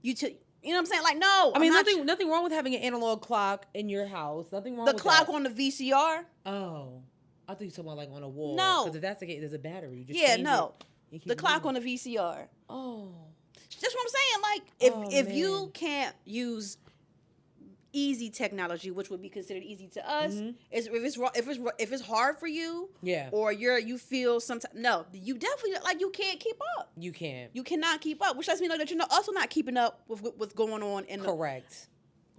You know what I'm saying? Like, no. I mean, nothing wrong with having an analog clock in your house. Nothing wrong with that. The clock on the VCR? Oh. I thought you were talking about, like, on a wall. No. Because if that's the case, there's a battery. You just the clock on the VCR. Oh. That's what I'm saying. Like, if you can't use easy technology, which would be considered easy to us, if it's hard for you, or you feel sometimes, no, you definitely, like, you can't keep up. You cannot keep up, which lets me know that you're also not keeping up with what's going on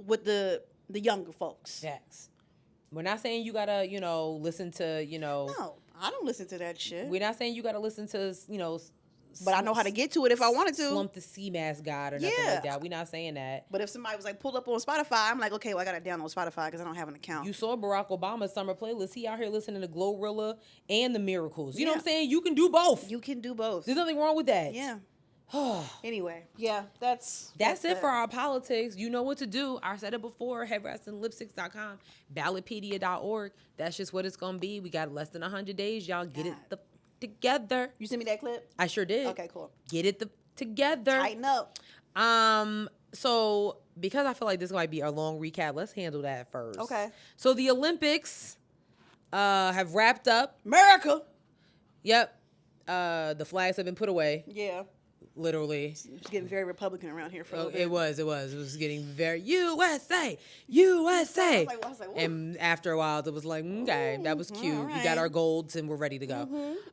with the younger folks. Yes. We're not saying you gotta, listen to, No, I don't listen to that shit. We're not saying you gotta listen to, but I know how to get to it if I wanted to. Slump the sea mask God or nothing like that. We're not saying that. But if somebody was like, pulled up on Spotify, I'm like, okay, well, I gotta download Spotify because I don't have an account. You saw Barack Obama's summer playlist. He out here listening to Glorilla and the Miracles. You know what I'm saying? You can do both. You can do both. There's nothing wrong with that. Yeah. Anyway, that's it for our politics. You know what to do. I said it before. Headwrapsandlipsticks.com, ballotpedia.org. That's just what it's gonna be. We got less than 100 days. Y'all get it together. You sent me that clip? I sure did. Okay, cool. Get it together. Tighten up. So because I feel like this might be a long recap, let's handle that first. Okay. So the Olympics have wrapped up. America. Yep. The flags have been put away. Yeah. Literally. It's getting very Republican around here for a little bit. It was getting very USA. I was like, and after a while, it was like, okay, that was cute. Right. We got our golds and we're ready to go.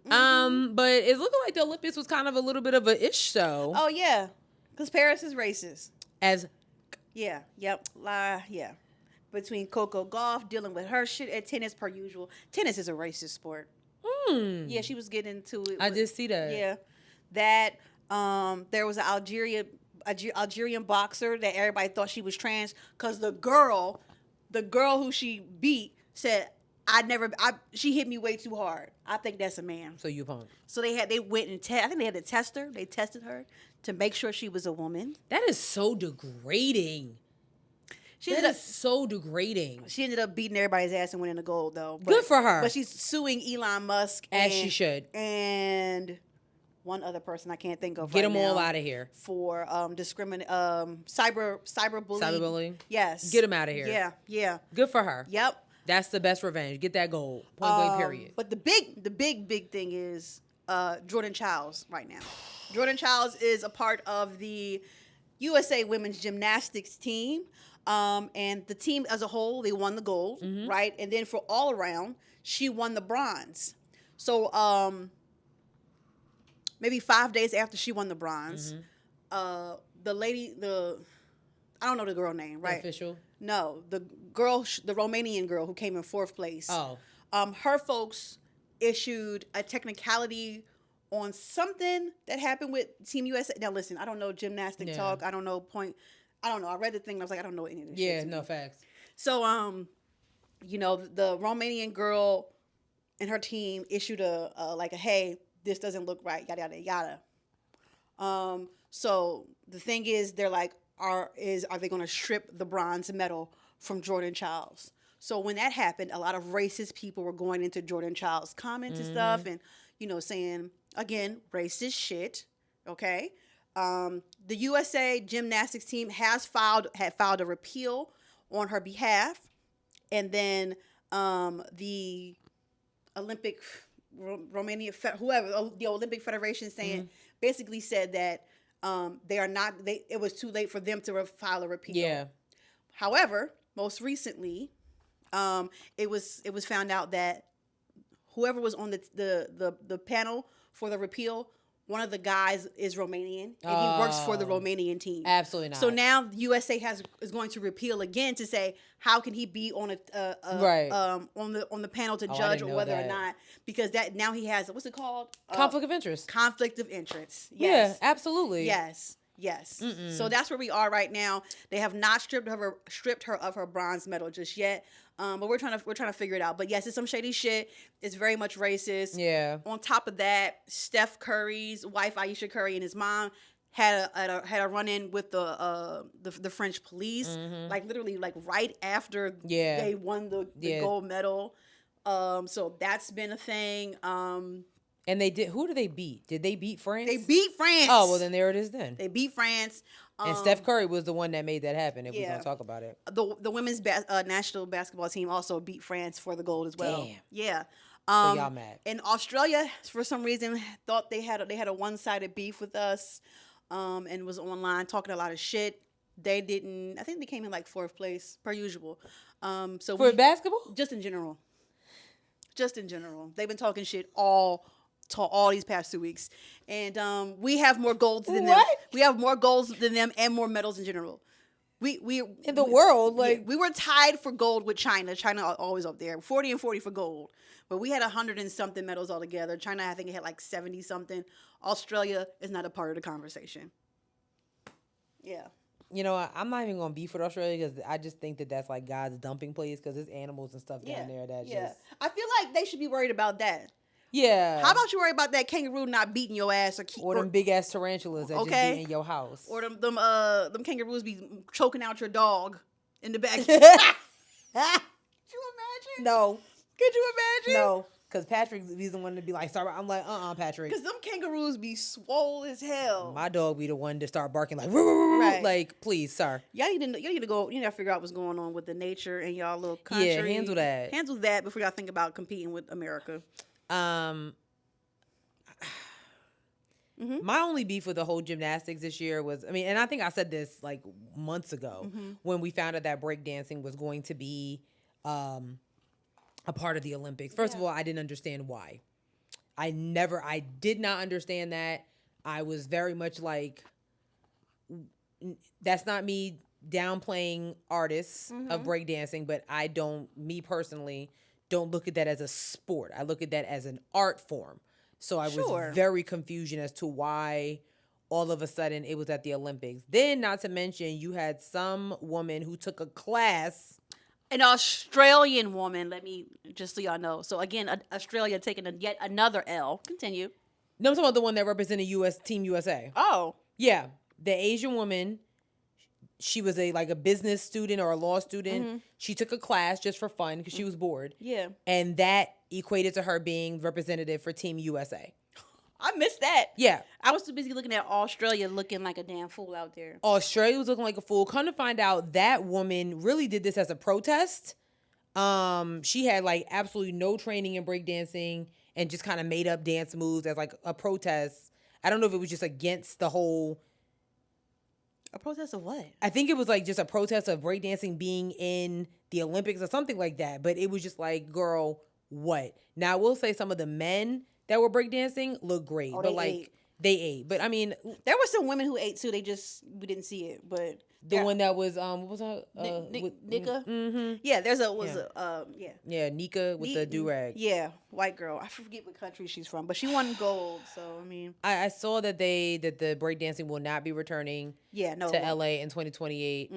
But it's looking like the Olympics was kind of a little bit of a ish show. Oh, yeah. Because Paris is racist. Yeah. Between Coco Gauff dealing with her shit at tennis per usual. Tennis is a racist sport. Yeah, she was getting into it. I did see that. Yeah. That... there was an Algerian boxer that everybody thought she was trans because the girl who she beat said, she hit me way too hard. I think that's a man. So you punk. So they went and I think they had to test her. They tested her to make sure she was a woman. That is so degrading. So degrading. She ended up beating everybody's ass and winning the gold though. Good for her. But she's suing Elon Musk. As she should. And one other person I can't think of Get them all out of here. For cyberbullying. Cyberbullying? Yes. Get them out of here. Yeah. Good for her. Yep. That's the best revenge. Get that gold. Point blank, period. But the big thing is Jordan Childs right now. Jordan Childs is a part of the USA women's gymnastics team. And the team as a whole, they won the gold, right? And then for all around, she won the bronze. So maybe 5 days after she won the bronze, the lady, I don't know the girl name, right? The official? No, the girl, the Romanian girl who came in 4th place. Oh. Her folks issued a technicality on something that happened with Team USA. Now listen, I don't know gymnastic talk. I don't know point. I don't know. I read the thing and I was like, I don't know any of this shit. Yeah, no facts. So, you know, the Romanian girl and her team issued a hey, this doesn't look right, yada yada yada. So the thing is, they're like, are they going to strip the bronze medal from Jordan Childs? So when that happened, a lot of racist people were going into Jordan Childs' comments and stuff, and you know, saying again, racist shit. Okay. The USA gymnastics team had filed a repeal on her behalf, and then the Olympic Romania the Olympic Federation basically said that it was too late for them to file a repeal. Yeah. However, most recently, it was found out that whoever was on the panel for the repeal, one of the guys is Romanian, and he works for the Romanian team. Absolutely not. So now the USA is going to repeal again to say how can he be on on the panel to judge or whether or not, because that now he has, what's it called? Conflict of interest. Conflict of interest. Yes. Yeah, absolutely. Yes. So that's where we are right now. They have not stripped her of her bronze medal just yet. But we're trying to figure it out. But yes, it's some shady shit. It's very much racist. Yeah. On top of that, Steph Curry's wife Ayesha Curry and his mom had a run-in with the French police, like literally like right after they won the gold medal. So that's been a thing. And they did. Who did they beat? Did they beat France? They beat France. Oh, well, then there it is then. They beat France. And Steph Curry was the one that made that happen, if we're going to talk about it. The women's national basketball team also beat France for the gold as well. Damn. Yeah. So y'all mad. And Australia, for some reason, thought they had a one-sided beef with us, and was online talking a lot of shit. They didn't. I think they came in like 4th place, per usual. So for basketball? Just in general. They've been talking shit all these past 2 weeks, and we have more golds than them. We have more golds than them and more medals in general. We in the world, like we were tied for gold with China. China always up there, 40 and 40 for gold, but we had 100 and something medals altogether. China, I think, it had like 70 something. Australia is not a part of the conversation. Yeah. You know, I'm not even gonna beef with Australia because I just think that that's like God's dumping place because there's animals and stuff down there that just. I feel like they should be worried about that. Yeah. How about you worry about that kangaroo not beating your ass or them big ass tarantulas that just be in your house, or them kangaroos be choking out your dog in the back. Could you imagine? No. Could you imagine? No. Because Patrick be the one to be like, sorry. I'm like, Patrick. Because them kangaroos be swole as hell. My dog be the one to start barking like, right. Like, please, sir. Y'all need to go. You need to figure out what's going on with the nature in y'all little country. Yeah, handle that. Handle that before y'all think about competing with America. My only beef with the whole gymnastics this year was, and I think I said this like months ago when we found out that breakdancing was going to be a part of the Olympics. First of all, I didn't understand why. I did not understand that. I was very much like, that's not me downplaying artists of breakdancing, but me personally, don't look at that as a sport. I look at that as an art form. So I was very confused as to why all of a sudden it was at the Olympics. Then, not to mention, you had some woman who took a class. An Australian woman, just so y'all know. So again, Australia taking yet another L. Continue. No, I'm talking about the one that represented Team USA. Oh. Yeah. The Asian woman, she was a business student or a law student. She took a class just for fun because she was bored. Yeah. And that equated to her being representative for Team USA. I missed that. Yeah. I was too busy looking at Australia looking like a damn fool out there. Australia was looking like a fool. Come to find out, that woman really did this as a protest. She had absolutely no training in breakdancing and just kind of made up dance moves as a protest. I don't know if it was just against the whole A protest of what? I think it was like just a protest of breakdancing being in the Olympics or something like that. But it was just like, girl, what? Now, I will say some of the men that were breakdancing look great. Oh, but like, they ate. But I mean, there were some women who ate too. We didn't see it. But the one that was, what was her? Nika? Mm-hmm. Yeah, Yeah, Nika with the do-rag. Yeah, white girl. I forget what country she's from, but she won gold. So, I mean. I saw that the breakdancing will not be returning to LA in 2028,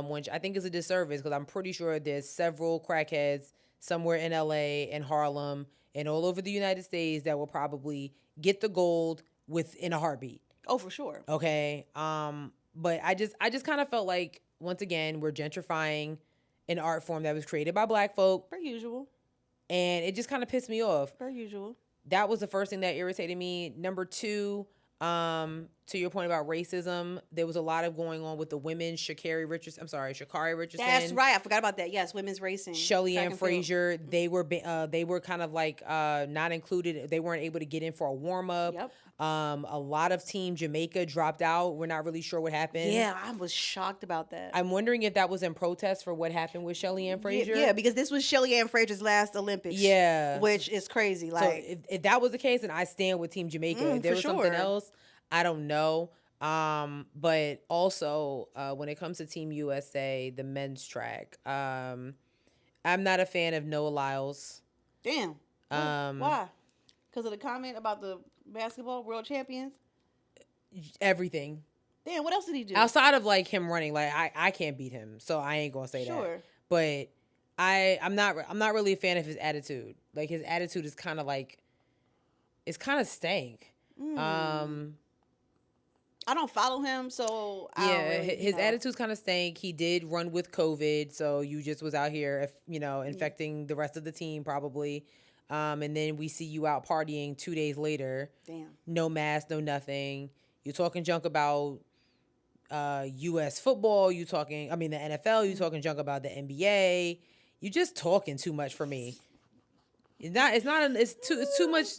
which I think is a disservice because I'm pretty sure there's several crackheads somewhere in LA and Harlem and all over the United States that will probably get the gold within a heartbeat. Oh, for sure. Okay. But I just kind of felt like, once again, we're gentrifying an art form that was created by Black folk. Per usual. And it just kind of pissed me off. Per usual. That was the first thing that irritated me. Number two, to your point about racism, there was a lot of going on with the women, sha'carri Richardson. That's right. I forgot about that. Yes, women's racing. Shelley-Ann Frazier. They were kind of like not included. They weren't able to get in for a warm up. Yep. A lot of Team Jamaica dropped out. We're not really sure what happened. Yeah, I was shocked about that. I'm wondering if that was in protest for what happened with Shelley-Ann Frazier. Yeah, because this was Shelley-Ann Frazier's last Olympics. Yeah. Which is crazy. Like, so if that was the case, then I stand with Team Jamaica. If there was something else, I don't know. But also, when it comes to Team USA, the men's track, I'm not a fan of Noah Lyles. Damn. Why? Because of the comment about the basketball world champions? Everything. Damn, what else did he do? Outside of like him running, like I can't beat him, so I ain't gonna say that. But I'm not really a fan of his attitude. Like his attitude is kind of like, it's kind of stank. I don't follow him, so I don't really, his attitude's kind of stank. He did run with COVID, so you just was out here, infecting the rest of the team probably. And then we see you out partying 2 days later. Damn. No mask, no nothing. You're talking junk about U.S. football. The NFL. You talking junk about the NBA. You just talking too much for me. It's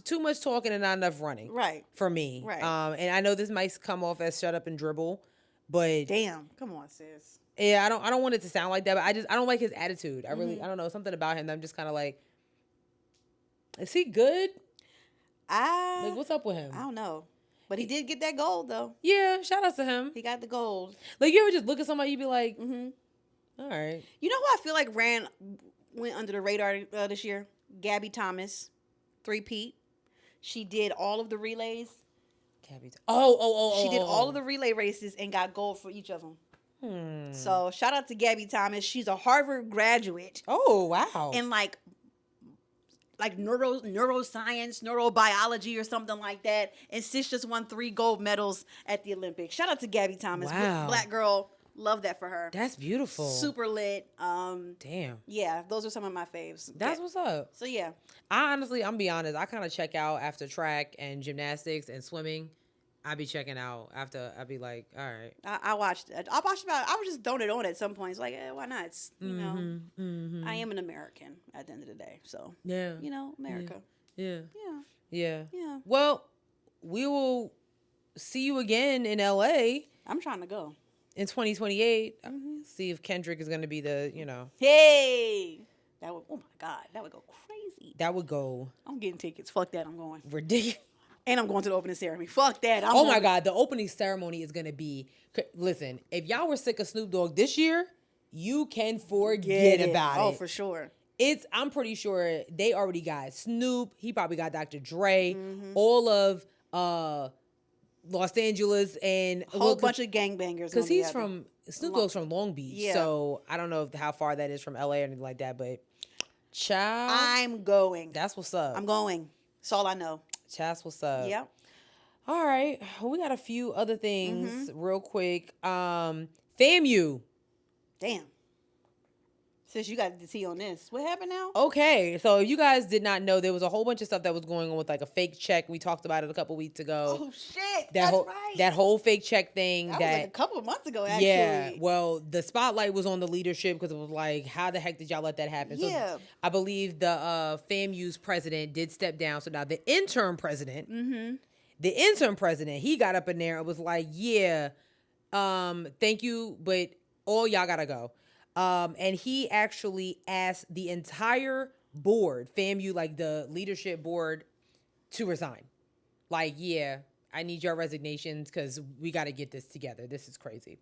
too much talking and not enough running. Right. For me. Right. And I know this might come off as shut up and dribble, but damn, come on, sis. Yeah, I don't want it to sound like that, but I don't like his attitude. I don't know, something about him that I'm just kind of like, is he good? Like, what's up with him? I don't know. But he did get that gold, though. Yeah, shout out to him. He got the gold. Like, you ever just look at somebody, you be like, all right. You know who I feel like went under the radar this year? Gabby Thomas, 3-peat. She did all of the relays. She did all of the relay races and got gold for each of them. So, shout out to Gabby Thomas. She's a Harvard graduate. Oh, wow. And like neuroscience, neurobiology or something like that. And sis just won 3 gold medals at the Olympics. Shout out to Gabby Thomas. Wow. Black girl. Love that for her. That's beautiful. Super lit. Damn. Yeah, those are some of my faves. That's what's up. So yeah. I'm be honest, I kind of check out after track and gymnastics and swimming. I be checking out after. I be like, all right. I watched it. I was just throwing it on at some points. Like, why not? It's, I am an American at the end of the day. So, yeah. America. Yeah. Well, we will see you again in LA. I'm trying to go. In 2028. See if Kendrick is going to be the, Hey! That would, oh my God, that would go crazy. That would go. I'm getting tickets. Fuck that, I'm going. Ridiculous. And I'm going to the opening ceremony. Fuck that. My God, the opening ceremony is going to be... Listen, if y'all were sick of Snoop Dogg this year, you can forget about it. Oh, for sure. I'm pretty sure they already got Snoop. He probably got Dr. Dre. All of Los Angeles and... A whole bunch of gangbangers. Because Snoop Dogg's from Long Beach. Yeah. So I don't know how far that is from LA or anything like that, but... Child. I'm going. That's what's up. I'm going. That's all I know. That's what's up. Yep. All right. We got a few other things real quick. FAMU. Damn. Sis, you got the tea on this. What happened now? Okay. So if you guys did not know, there was a whole bunch of stuff that was going on with like a fake check. We talked about it a couple weeks ago. Oh, shit. That's right. That whole fake check thing. That was like a couple of months ago, actually. Yeah. Well, the spotlight was on the leadership because it was like, how the heck did y'all let that happen? Yeah. So I believe the FAMU's president did step down. So now the interim president, he got up in there and was like, yeah, Thank you, but all y'all gotta go. And he actually asked the entire board, FAMU, like the leadership board, to resign. Like, yeah, I need your resignations because we got to get this together. This is crazy.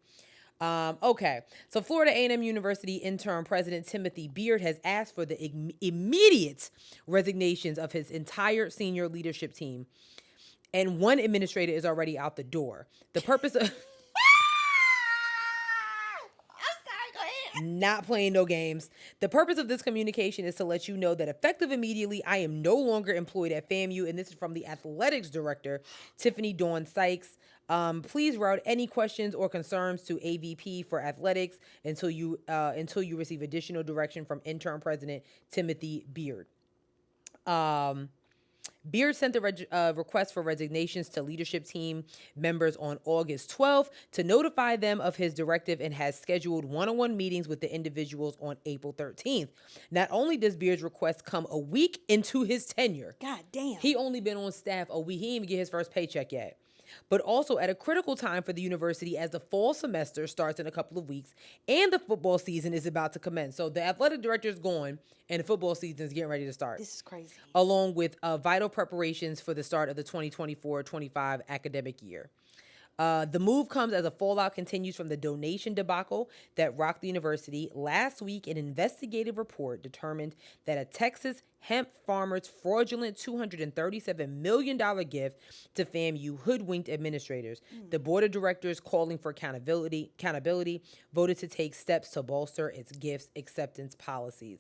Okay, so Florida A&M University interim president Timothy Beard has asked for the immediate resignations of his entire senior leadership team, and one administrator is already out the door. The purpose of not playing no games. The purpose of this communication is to let you know that effective immediately, I am no longer employed at FAMU, and this is from the athletics director, Tiffany Dawn Sykes. Please route any questions or concerns to AVP for athletics until you receive additional direction from interim president Timothy Beard. Beard sent the request for resignations to leadership team members on August 12th to notify them of his directive and has scheduled one-on-one meetings with the individuals on April 13th. Not only does Beard's request come a week into his tenure. God damn. He only been on staff a week. He didn't even get his first paycheck yet. But also at a critical time for the university as the fall semester starts in a couple of weeks and the football season is about to commence. So the athletic director is gone and the football season is getting ready to start. This is crazy. Along with vital preparations for the start of the 2024-25 academic year. The move comes as a fallout continues from the donation debacle that rocked the university. Last week, an investigative report determined that a Texas hemp farmer's fraudulent $237 million gift to FAMU hoodwinked administrators. The board of directors, calling for accountability, voted to take steps to bolster its gifts acceptance policies.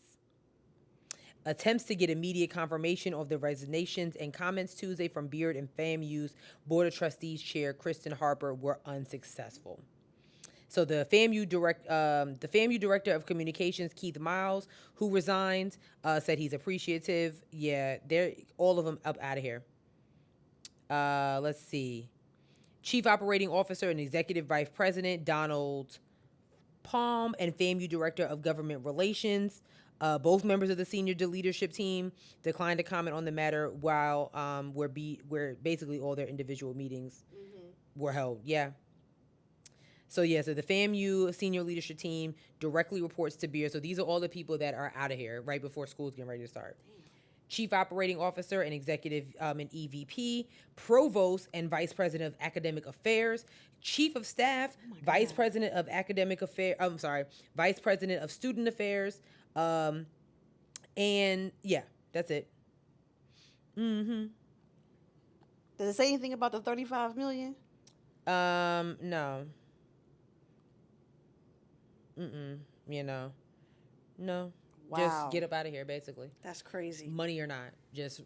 Attempts to get immediate confirmation of the resignations and comments Tuesday from Beard and FAMU's Board of Trustees Chair Kristen Harper were unsuccessful. So the FAMU Director of Communications, Keith Miles, who resigned, said he's appreciative. Yeah, they're all of them up out of here. Let's see. Chief Operating Officer and Executive Vice President Donald Palm and FAMU Director of Government Relations, both members of the senior leadership team, declined to comment on the matter while where basically all their individual meetings were held. Yeah. So the FAMU senior leadership team directly reports to Beard. So these are all the people that are out of here right before school's getting ready to start. Chief Operating Officer and Executive and EVP, Provost and Vice President of Academic Affairs, Chief of Staff, Vice President of Academic Affairs, Vice President of Student Affairs, and yeah, that's it. Does it say anything about the $35 million? No. No. Wow. Just get up out of here, basically. That's crazy. Money or not, just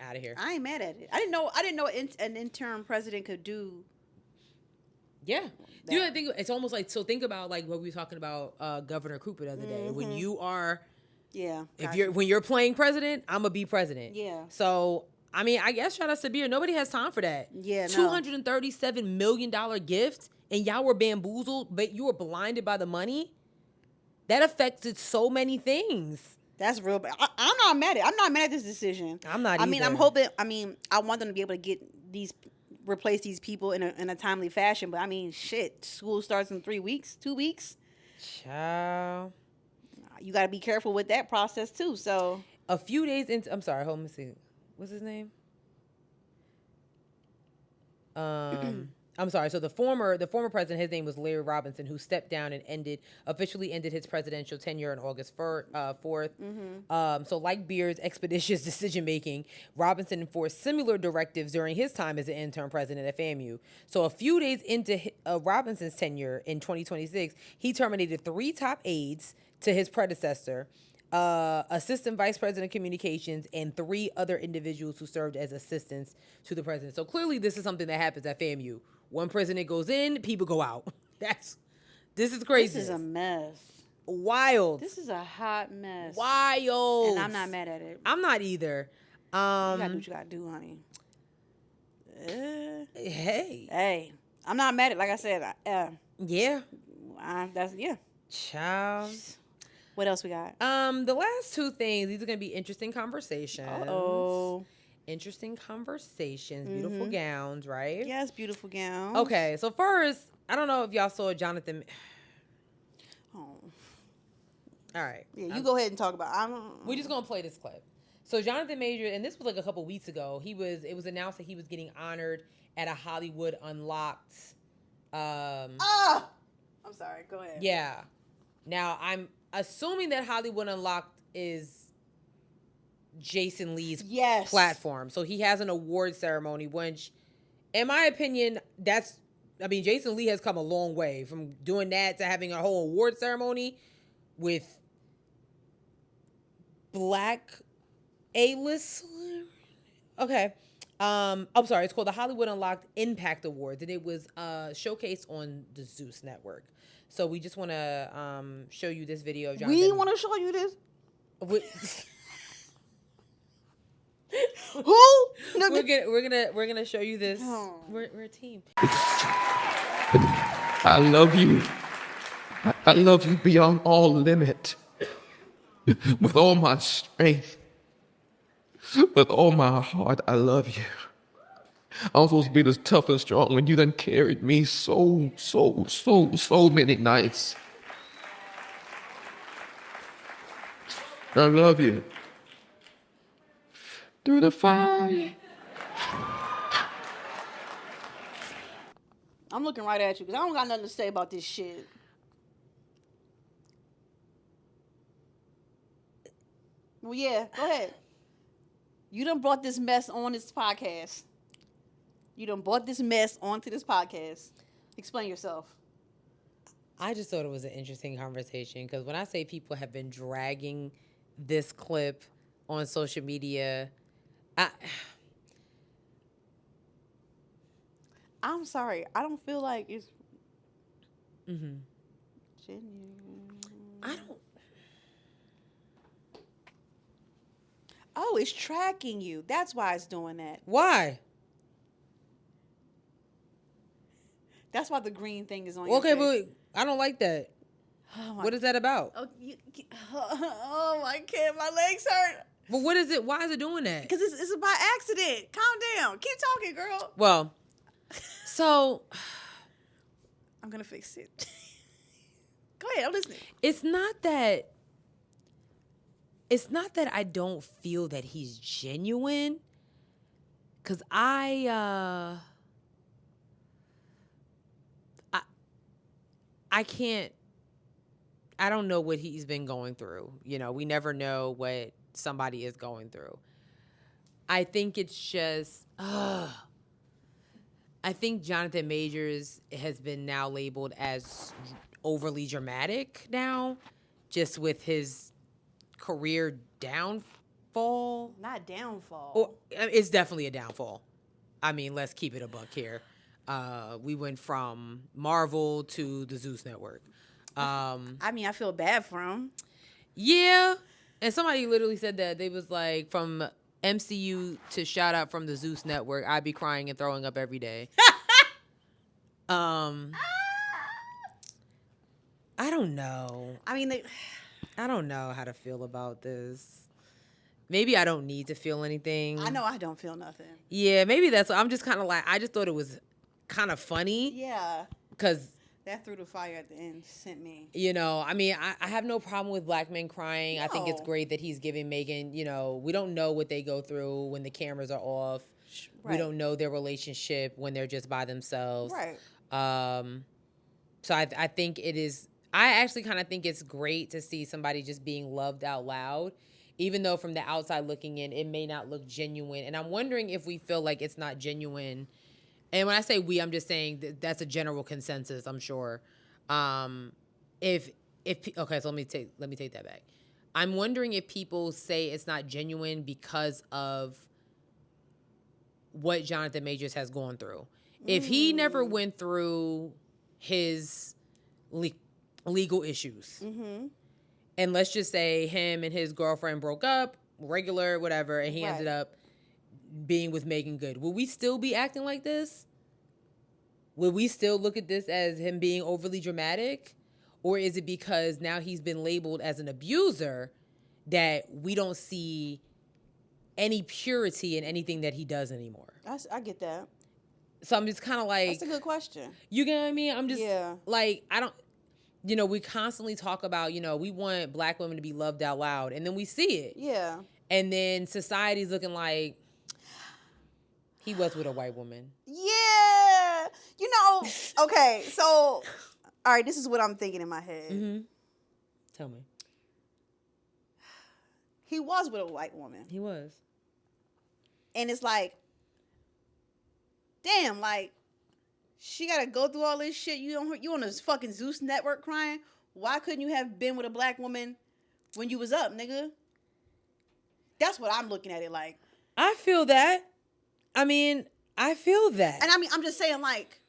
out of here. I ain't mad at it. I didn't know an interim president could do. Yeah. You know, I think it's almost like, so think about like what we were talking about Governor Cooper the other day. When you are, when you're playing president, I'm gonna be president. Yeah. So I mean, I guess shout out to Beard. Nobody has time for that. Yeah. $237 million gift, and y'all were bamboozled, but you were blinded by the money. That affected so many things. That's real. I'm not mad at it. I'm not mad at this decision. I'm not. I mean, I'm hoping. I mean, I want them to be able to get replace these people in a timely fashion. But I mean, shit. School starts in 3 weeks, 2 weeks. Ciao. You got to be careful with that process too. So a few days into, I'm sorry. Hold on, let me see. What's his name? I'm sorry. So the former president, his name was Larry Robinson, who stepped down and officially ended his presidential tenure on August 4th. So like Beard's expeditious decision making, Robinson enforced similar directives during his time as the interim president at FAMU. So a few days into Robinson's tenure in 2026, he terminated 3 top aides to his predecessor, assistant vice president of communications, and 3 other individuals who served as assistants to the president. So clearly this is something that happens at FAMU. One president goes in, people go out. This is crazy. This is a mess. Wild. This is a hot mess. Wild. And I'm not mad at it. I'm not either. You gotta do what you gotta do, honey. Hey. I'm not mad at it. Like I said, yeah. Yeah. Child. What else we got? The last 2 things, these are gonna be interesting conversations. Uh-oh. Interesting conversations. Beautiful gowns, right? Yes, beautiful gowns. Okay, so first, I don't know if y'all saw Jonathan. Oh. All right. Yeah, you go ahead and talk about it. We're just going to play this clip. So Jonathan Majors, and this was like a couple weeks ago, it was announced that he was getting honored at a Hollywood Unlocked. I'm sorry. Go ahead. Yeah. Now, I'm assuming that Hollywood Unlocked is Jason Lee's platform. So he has an award ceremony, which, in my opinion, Jason Lee has come a long way from doing that to having a whole award ceremony with Black A-list. Okay. I'm sorry. It's called the Hollywood Unlocked Impact Awards, and it was showcased on the Zeus network. So we just want to show you this video of Jonathan. We want to show you this? Who? No, we're gonna show you this. Oh. We're a team. I love you. I love you beyond all limit. With all my strength. With all my heart, I love you. I'm supposed to be this tough and strong when you done carried me so many nights. I love you. Through the fire. I'm looking right at you because I don't got nothing to say about this shit. Well, yeah, go ahead. You done brought this mess on this podcast. You done brought this mess onto this podcast. Explain yourself. I just thought it was an interesting conversation because when I say people have been dragging this clip on social media, I'm sorry. I don't feel like it's genuine. I don't. Oh, it's tracking you. That's why it's doing that. Why? That's why the green thing is on your Okay, face. but I don't like that. Oh what is that about? Oh, I can't. My legs hurt. But what is it? Why is it doing that? Because it's by accident. Calm down. Keep talking, girl. Well, so I'm going to fix it. Go ahead. I'm listening. It's not that I don't feel that he's genuine. Because I can't, I don't know what he's been going through. You know, we never know what somebody is going through. I think it's just, I think Jonathan Majors has been now labeled as overly dramatic now, just with his career downfall. Not downfall. Or, it's definitely a downfall. I mean, let's keep it a buck here. We went from Marvel to the Zeus network. I mean, I feel bad for him. Yeah. And somebody literally said that. They was like, from MCU to shout out from the Zeus network, I'd be crying and throwing up every day. I don't know. I mean, I don't know how to feel about this. Maybe I don't need to feel anything. I know I don't feel nothing. Yeah, maybe that's what I'm just kind of like, I just thought it was kind of funny. Yeah. Because that through the fire at the end sent me. You know, I mean, I have no problem with black men crying. No. I think it's great that he's giving Megan, you know, we don't know what they go through when the cameras are off. Right. We don't know their relationship when they're just by themselves. Right. So I think it is, I actually kind of think it's great to see somebody just being loved out loud, even though from the outside looking in, it may not look genuine. And I'm wondering if we feel like it's not genuine. And when I say we, I'm just saying that's a general consensus, I'm sure. Okay, so let me take that back. I'm wondering if people say it's not genuine because of what Jonathan Majors has gone through. If he never went through his legal issues, and let's just say him and his girlfriend broke up, regular, whatever, and he ended up being with Megan Good, will we still be acting like this? Will we still look at this as him being overly dramatic? Or is it because now he's been labeled as an abuser that we don't see any purity in anything that he does anymore? I get that. So I'm just kind of like... That's a good question. You get what I mean? I'm just like, I don't... we constantly talk about, we want black women to be loved out loud. And then we see it. Yeah. And then society's looking like, he was with a white woman. Yeah. Okay, so, all right, this is what I'm thinking in my head. Mm-hmm. Tell me. He was with a white woman. He was. And it's like, damn, like, she got to go through all this shit. You on this fucking Zeus network crying. Why couldn't you have been with a black woman when you was up, nigga? That's what I'm looking at it like. I feel that. I feel that. And I'm just saying, like,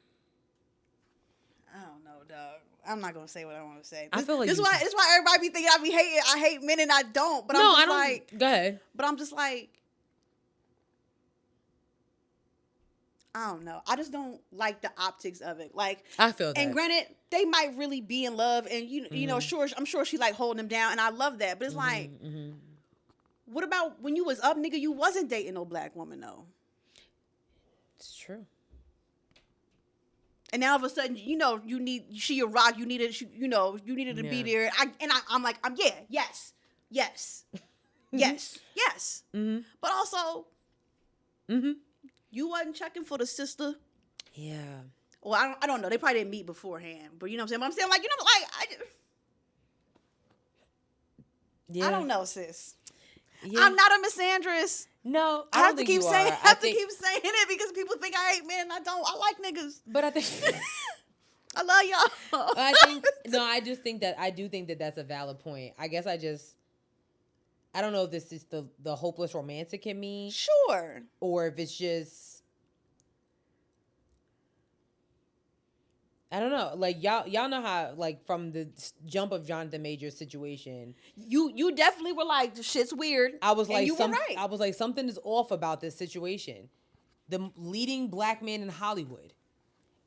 I don't know, dog. I'm not gonna say what I want to say. I feel like this is why everybody be thinking I hate men and I don't. But no, I don't. Like, go ahead. But I'm just like, I don't know. I just don't like the optics of it. Like, I feel that. And granted, they might really be in love, and you know, I'm sure she like holding him down, and I love that. But it's like, what about when you was up, nigga? You wasn't dating no black woman though. It's true. And now all of a sudden, she your rock. You needed to be there. I'm like, yes. Mm-hmm. But also, you wasn't checking for the sister. Yeah. Well, I don't know. They probably didn't meet beforehand. But you know what I'm saying? But I'm saying, like, yeah. I don't know, sis. Yeah. I'm not a misandrist. No, I have to keep saying it because people think I hate men. I don't. I like niggas. But I think I love y'all. I do think that that's a valid point. I guess I don't know if this is the hopeless romantic in me. Sure. Or if it's just, I don't know. Like, y'all know how, like, from the jump of Jonathan Major's situation, you definitely were like, the shit's weird. I was like, you were right. I was like, something is off about this situation. The leading black man in Hollywood.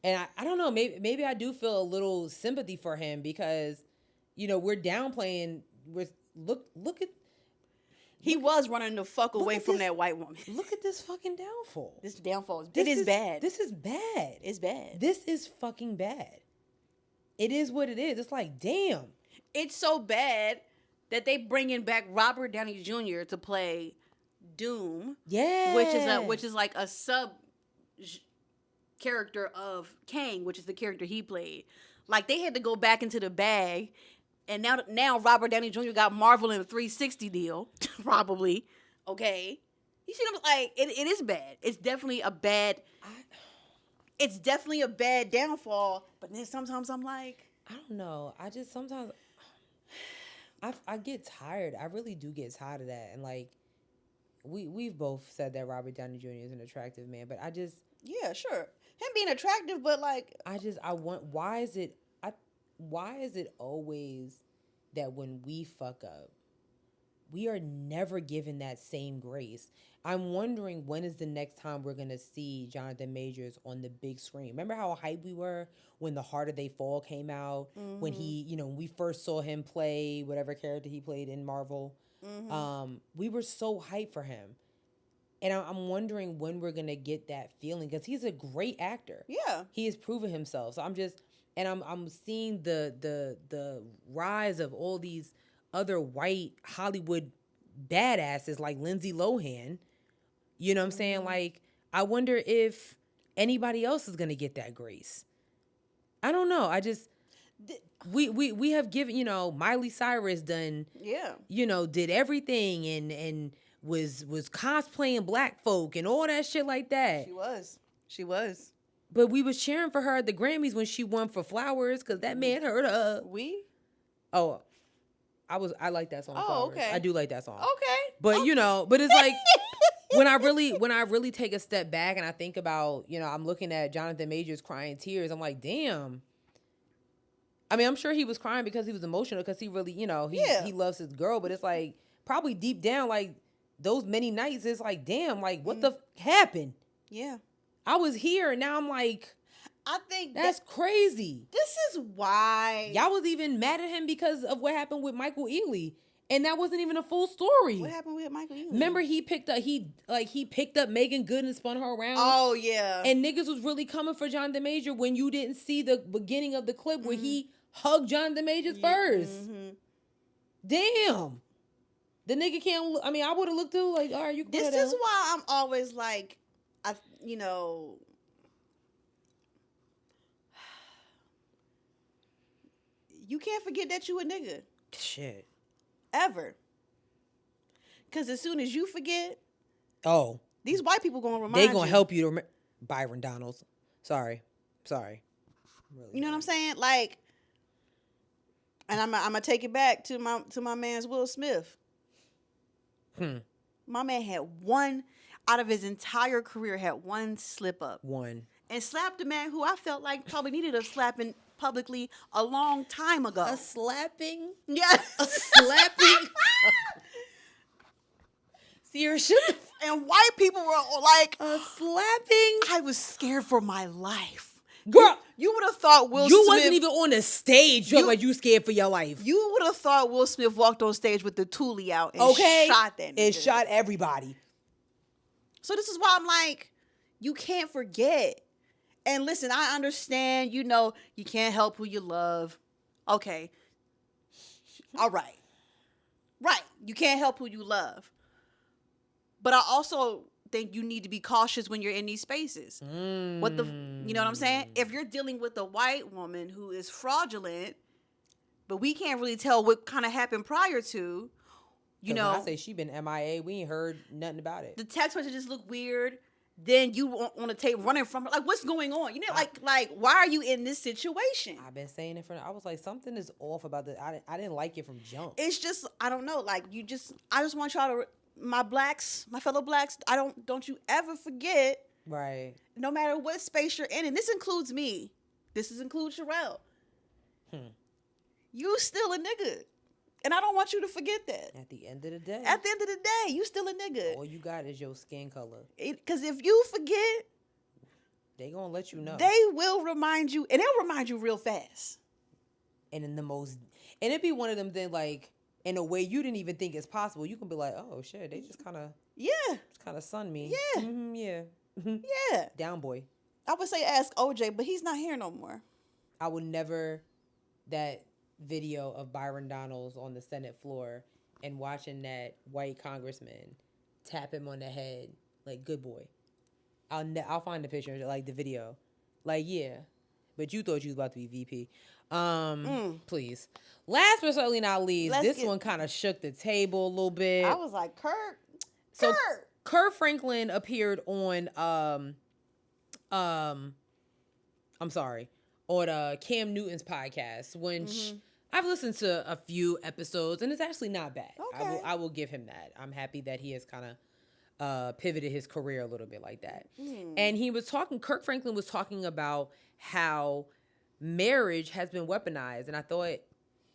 And I don't know, maybe I do feel a little sympathy for him because, we're downplaying, look at, he was running the fuck away from that white woman. Look at this fucking downfall. This downfall. It is bad. This is bad. It's bad. This is fucking bad. It is what it is. It's like, damn. It's so bad that they bringing back Robert Downey Jr. to play Doom. Yeah. Which is like a sub character of Kang, which is the character he played. Like, they had to go back into the bag. And now Robert Downey Jr. got Marvel in a 360 deal, probably. Okay, you see what I'm like? It is bad. It's definitely a bad. It's definitely a bad downfall. But then sometimes I'm like, I don't know. I just sometimes I get tired. I really do get tired of that. And like, we've both said that Robert Downey Jr. is an attractive man, but I just sure, him being attractive, but like, why is it always that when we fuck up, we are never given that same grace? I'm wondering when is the next time we're going to see Jonathan Majors on the big screen. Remember how hyped we were when The Harder They Fall came out? Mm-hmm. When he, when we first saw him play whatever character he played in Marvel. Mm-hmm. We were so hyped for him. And I'm wondering when we're going to get that feeling because he's a great actor. Yeah. He has proven himself. So I'm seeing the rise of all these other white Hollywood badasses like Lindsay Lohan. You know what I'm saying? Like, I wonder if anybody else is gonna get that grace. I don't know. I just we have given, Miley Cyrus done, did everything and was cosplaying black folk and all that shit like that. She was. But we was cheering for her at the Grammys when she won for Flowers because that man heard her. Oh, I like that song. Flowers. Okay. I do like that song. Okay. But but it's like when I really take a step back and I think about, I'm looking at Jonathan Majors crying tears. I'm like, damn. I mean, I'm sure he was crying because he was emotional because he really, he loves his girl. But it's like probably deep down, like those many nights, it's like, damn, like what the happened? Yeah. I was here and now I'm like, I think that's crazy. This is why y'all was even mad at him because of what happened with Michael Ealy. And that wasn't even a full story. What happened with Michael Ealy? Remember, he picked up Megan Good and spun her around. Oh yeah. And niggas was really coming for Jonathan Major when you didn't see the beginning of the clip where he hugged Jonathan Major first. Damn. The nigga can't. I mean, I would have looked too. Like, all right, you can. This is why I'm always like, you can't forget that you a nigga. Shit. Ever. Because as soon as you forget, these white people gonna remind you. They gonna help you to remember. Byron Donalds. Sorry. Really you know what I'm saying? Like, and I'm gonna take it back to my man's Will Smith. My man had one out of his entire career, had one slip up. And slapped a man who I felt like probably needed a slapping publicly a long time ago. A slapping? Yeah. A slapping? Seriously? And white people were like, a slapping? I was scared for my life. Girl, you would have thought Will Smith... You wasn't even on the stage. Like you scared for your life. You would have thought Will Smith walked on stage with the toolie out and shot that nigga. And shot everybody. So this is why I'm like, you can't forget. And listen, I understand, you can't help who you love. Okay. All right. Right. You can't help who you love. But I also think you need to be cautious when you're in these spaces. You know what I'm saying? If you're dealing with a white woman who is fraudulent, but we can't really tell what kind of happened prior to, when I say she been MIA, we ain't heard nothing about it. The text messages look weird. Then you on the tape running from her. Like, what's going on? You know, like, why are you in this situation? I've been saying it I was like, something is off about this. I didn't like it from jump. It's just, I don't know. Like, I just want y'all to, my fellow blacks, don't you ever forget. Right. No matter what space you're in, and this includes me. This includes Sherelle. You still a nigga. And I don't want you to forget that. At the end of the day. At the end of the day, you still a nigga. All you got is your skin color. Because if you forget, they gonna let you know. They will remind you, and they'll remind you real fast. And it'd be one of them then, like, in a way you didn't even think it's possible. You can be like, oh shit, they just kind of sun me. Yeah. Yeah. Down boy. I would say ask OJ, but he's not here no more. I would never that video of Byron Donalds on the Senate floor and watching that white congressman tap him on the head like, good boy. I'll find the picture, like the video. Like, yeah. But you thought you was about to be VP. Please. Last but certainly not least, one kind of shook the table a little bit. I was like, Kirk. Kirk Franklin appeared on on Cam Newton's podcast, which I've listened to a few episodes, and it's actually not bad. Okay. I will give him that. I'm happy that he has kind of pivoted his career a little bit like that. And Kirk Franklin was talking about how marriage has been weaponized, and I thought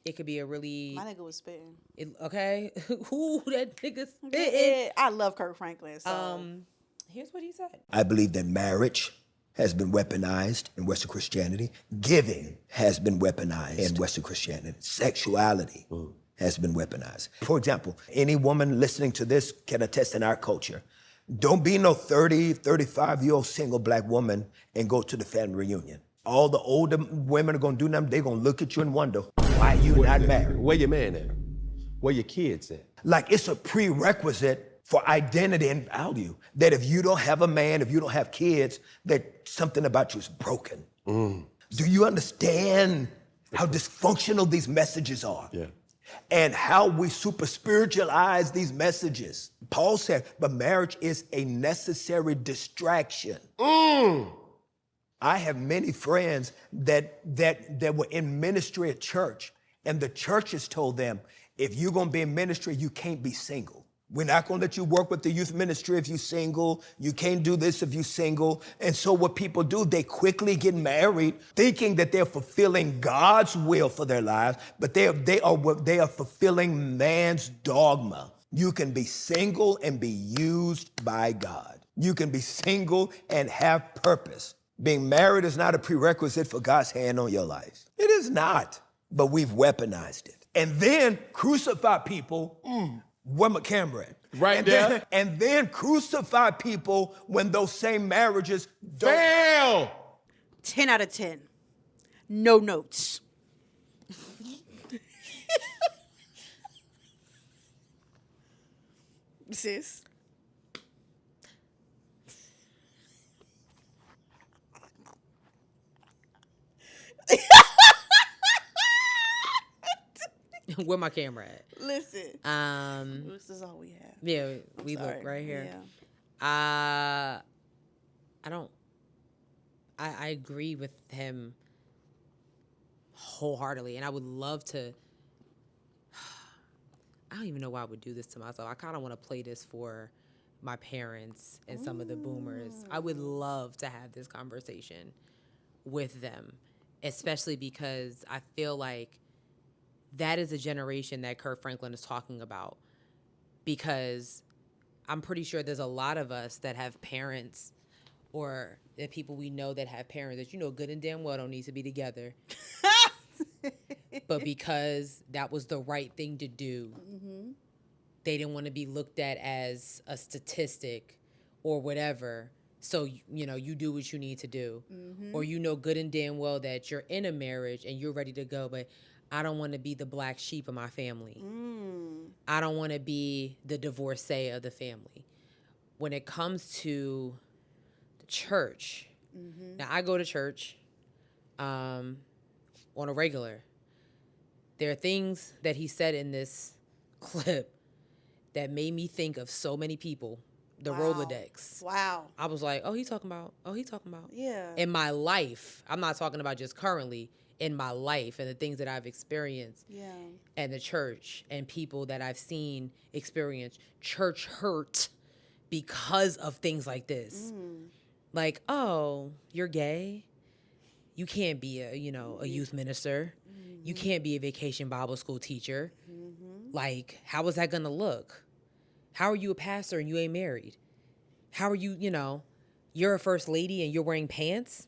it could be a really... My nigga was spitting. Okay? Who that nigga spitting? I love Kirk Franklin, so... Here's what he said. I believe that marriage has been weaponized in Western Christianity. Giving has been weaponized in Western Christianity. Sexuality has been weaponized. For example, any woman listening to this can attest in our culture. Don't be no 30, 35-year-old single black woman and go to the family reunion. All the older women are gonna do them, they're gonna look at you and wonder, why you not married? Where your man at? Where your kids at? Like, it's a prerequisite for identity and value, that if you don't have a man, if you don't have kids, that something about you is broken. Do you understand how dysfunctional these messages are? Yeah. And how we super spiritualize these messages. Paul said, but marriage is a necessary distraction. I have many friends that were in ministry at church, and the church has told them, if you're gonna be in ministry, you can't be single. We're not gonna let you work with the youth ministry if you're single. You can't do this if you're single. And so what people do, they quickly get married thinking that they're fulfilling God's will for their lives, but they are fulfilling man's dogma. You can be single and be used by God. You can be single and have purpose. Being married is not a prerequisite for God's hand on your life. It is not, but we've weaponized it. and then crucify people. Where my camera at? Right there. And then crucify people when those same marriages don't. Fail! 10 out of 10. No notes. Sis. Where my camera at? Listen. This is all we have. Yeah, we look right here. Yeah. I agree with him wholeheartedly, and I would love to. I don't even know why I would do this to myself. I kind of want to play this for my parents and some of the boomers. I would love to have this conversation with them, especially because I feel like that is a generation that Kirk Franklin is talking about, because I'm pretty sure there's a lot of us that have parents or the people we know that have parents that, you know, good and damn well don't need to be together. But because that was the right thing to do, they didn't want to be looked at as a statistic or whatever. So, you know, you do what you need to do. Or you know good and damn well that you're in a marriage and you're ready to go, but I don't want to be the black sheep of my family. I don't want to be the divorcee of the family. When it comes to the church, now I go to church on a regular. There are things that he said in this clip that made me think of so many people. The Rolodex. Wow. I was like, oh, he's talking about. Yeah. In my life, I'm not talking about just currently, in my life and the things that I've experienced. Yeah. And the church and people that I've seen experience church hurt because of things like this. Like, oh, you're gay? You can't be a youth minister. You can't be a vacation Bible school teacher. Like, how is that going to look? How are you a pastor and you ain't married? How are you, you're a first lady and you're wearing pants?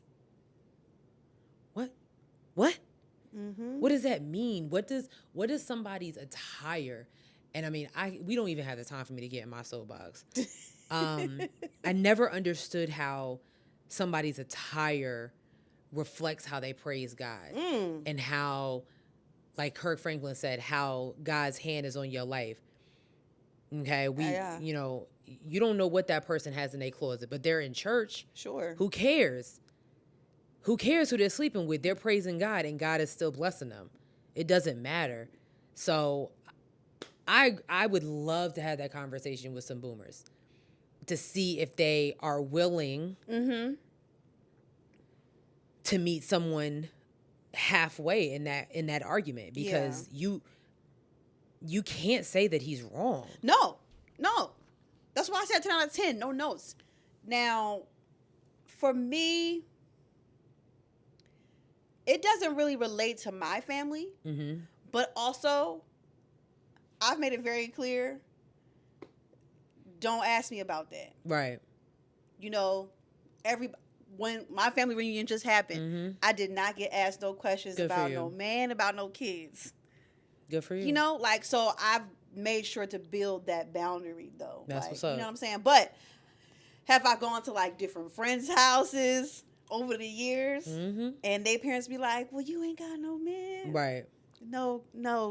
What? What does that mean? What does somebody's attire? And I mean, we don't even have the time for me to get in my soapbox. I never understood how somebody's attire reflects how they praise God and how, like Kirk Franklin said, how God's hand is on your life. Okay, you don't know what that person has in their closet, but they're in church. Sure. Who cares? Who cares who they're sleeping with? They're praising God, and God is still blessing them. It doesn't matter. So I would love to have that conversation with some boomers to see if they are willing to meet someone halfway in that argument, because you can't say that he's wrong. No. That's why I said 10 out of 10, no notes. Now, for me, it doesn't really relate to my family, but also I've made it very clear, don't ask me about that. Right. When my family reunion just happened, I did not get asked no questions about no man, about no kids. Good for you. So I've made sure to build that boundary, though. That's what's up. You know what I'm saying? But have I gone to, different friends' houses over the years, and their parents be like, well, you ain't got no man. Right. No,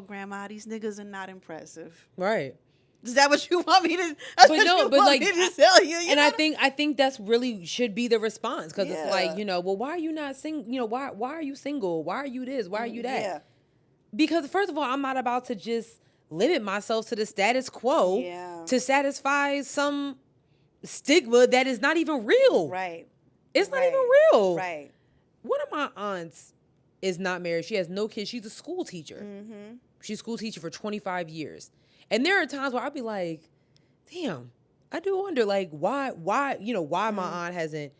Grandma, these niggas are not impressive. Right. Is that what you want me to? Tell you? And I think that's really should be the response, because it's like, well, why are you not single? Why are you single? Why are you this? Why are you that? Yeah. Because first of all, I'm not about to just limit myself to the status quo to satisfy some stigma that is not even real. Right. It's not even real. Right. One of my aunts is not married. She has no kids. She's a school teacher. She's a school teacher for 25 years. And there are times where I'd be like, damn, I do wonder, why my aunt hasn't,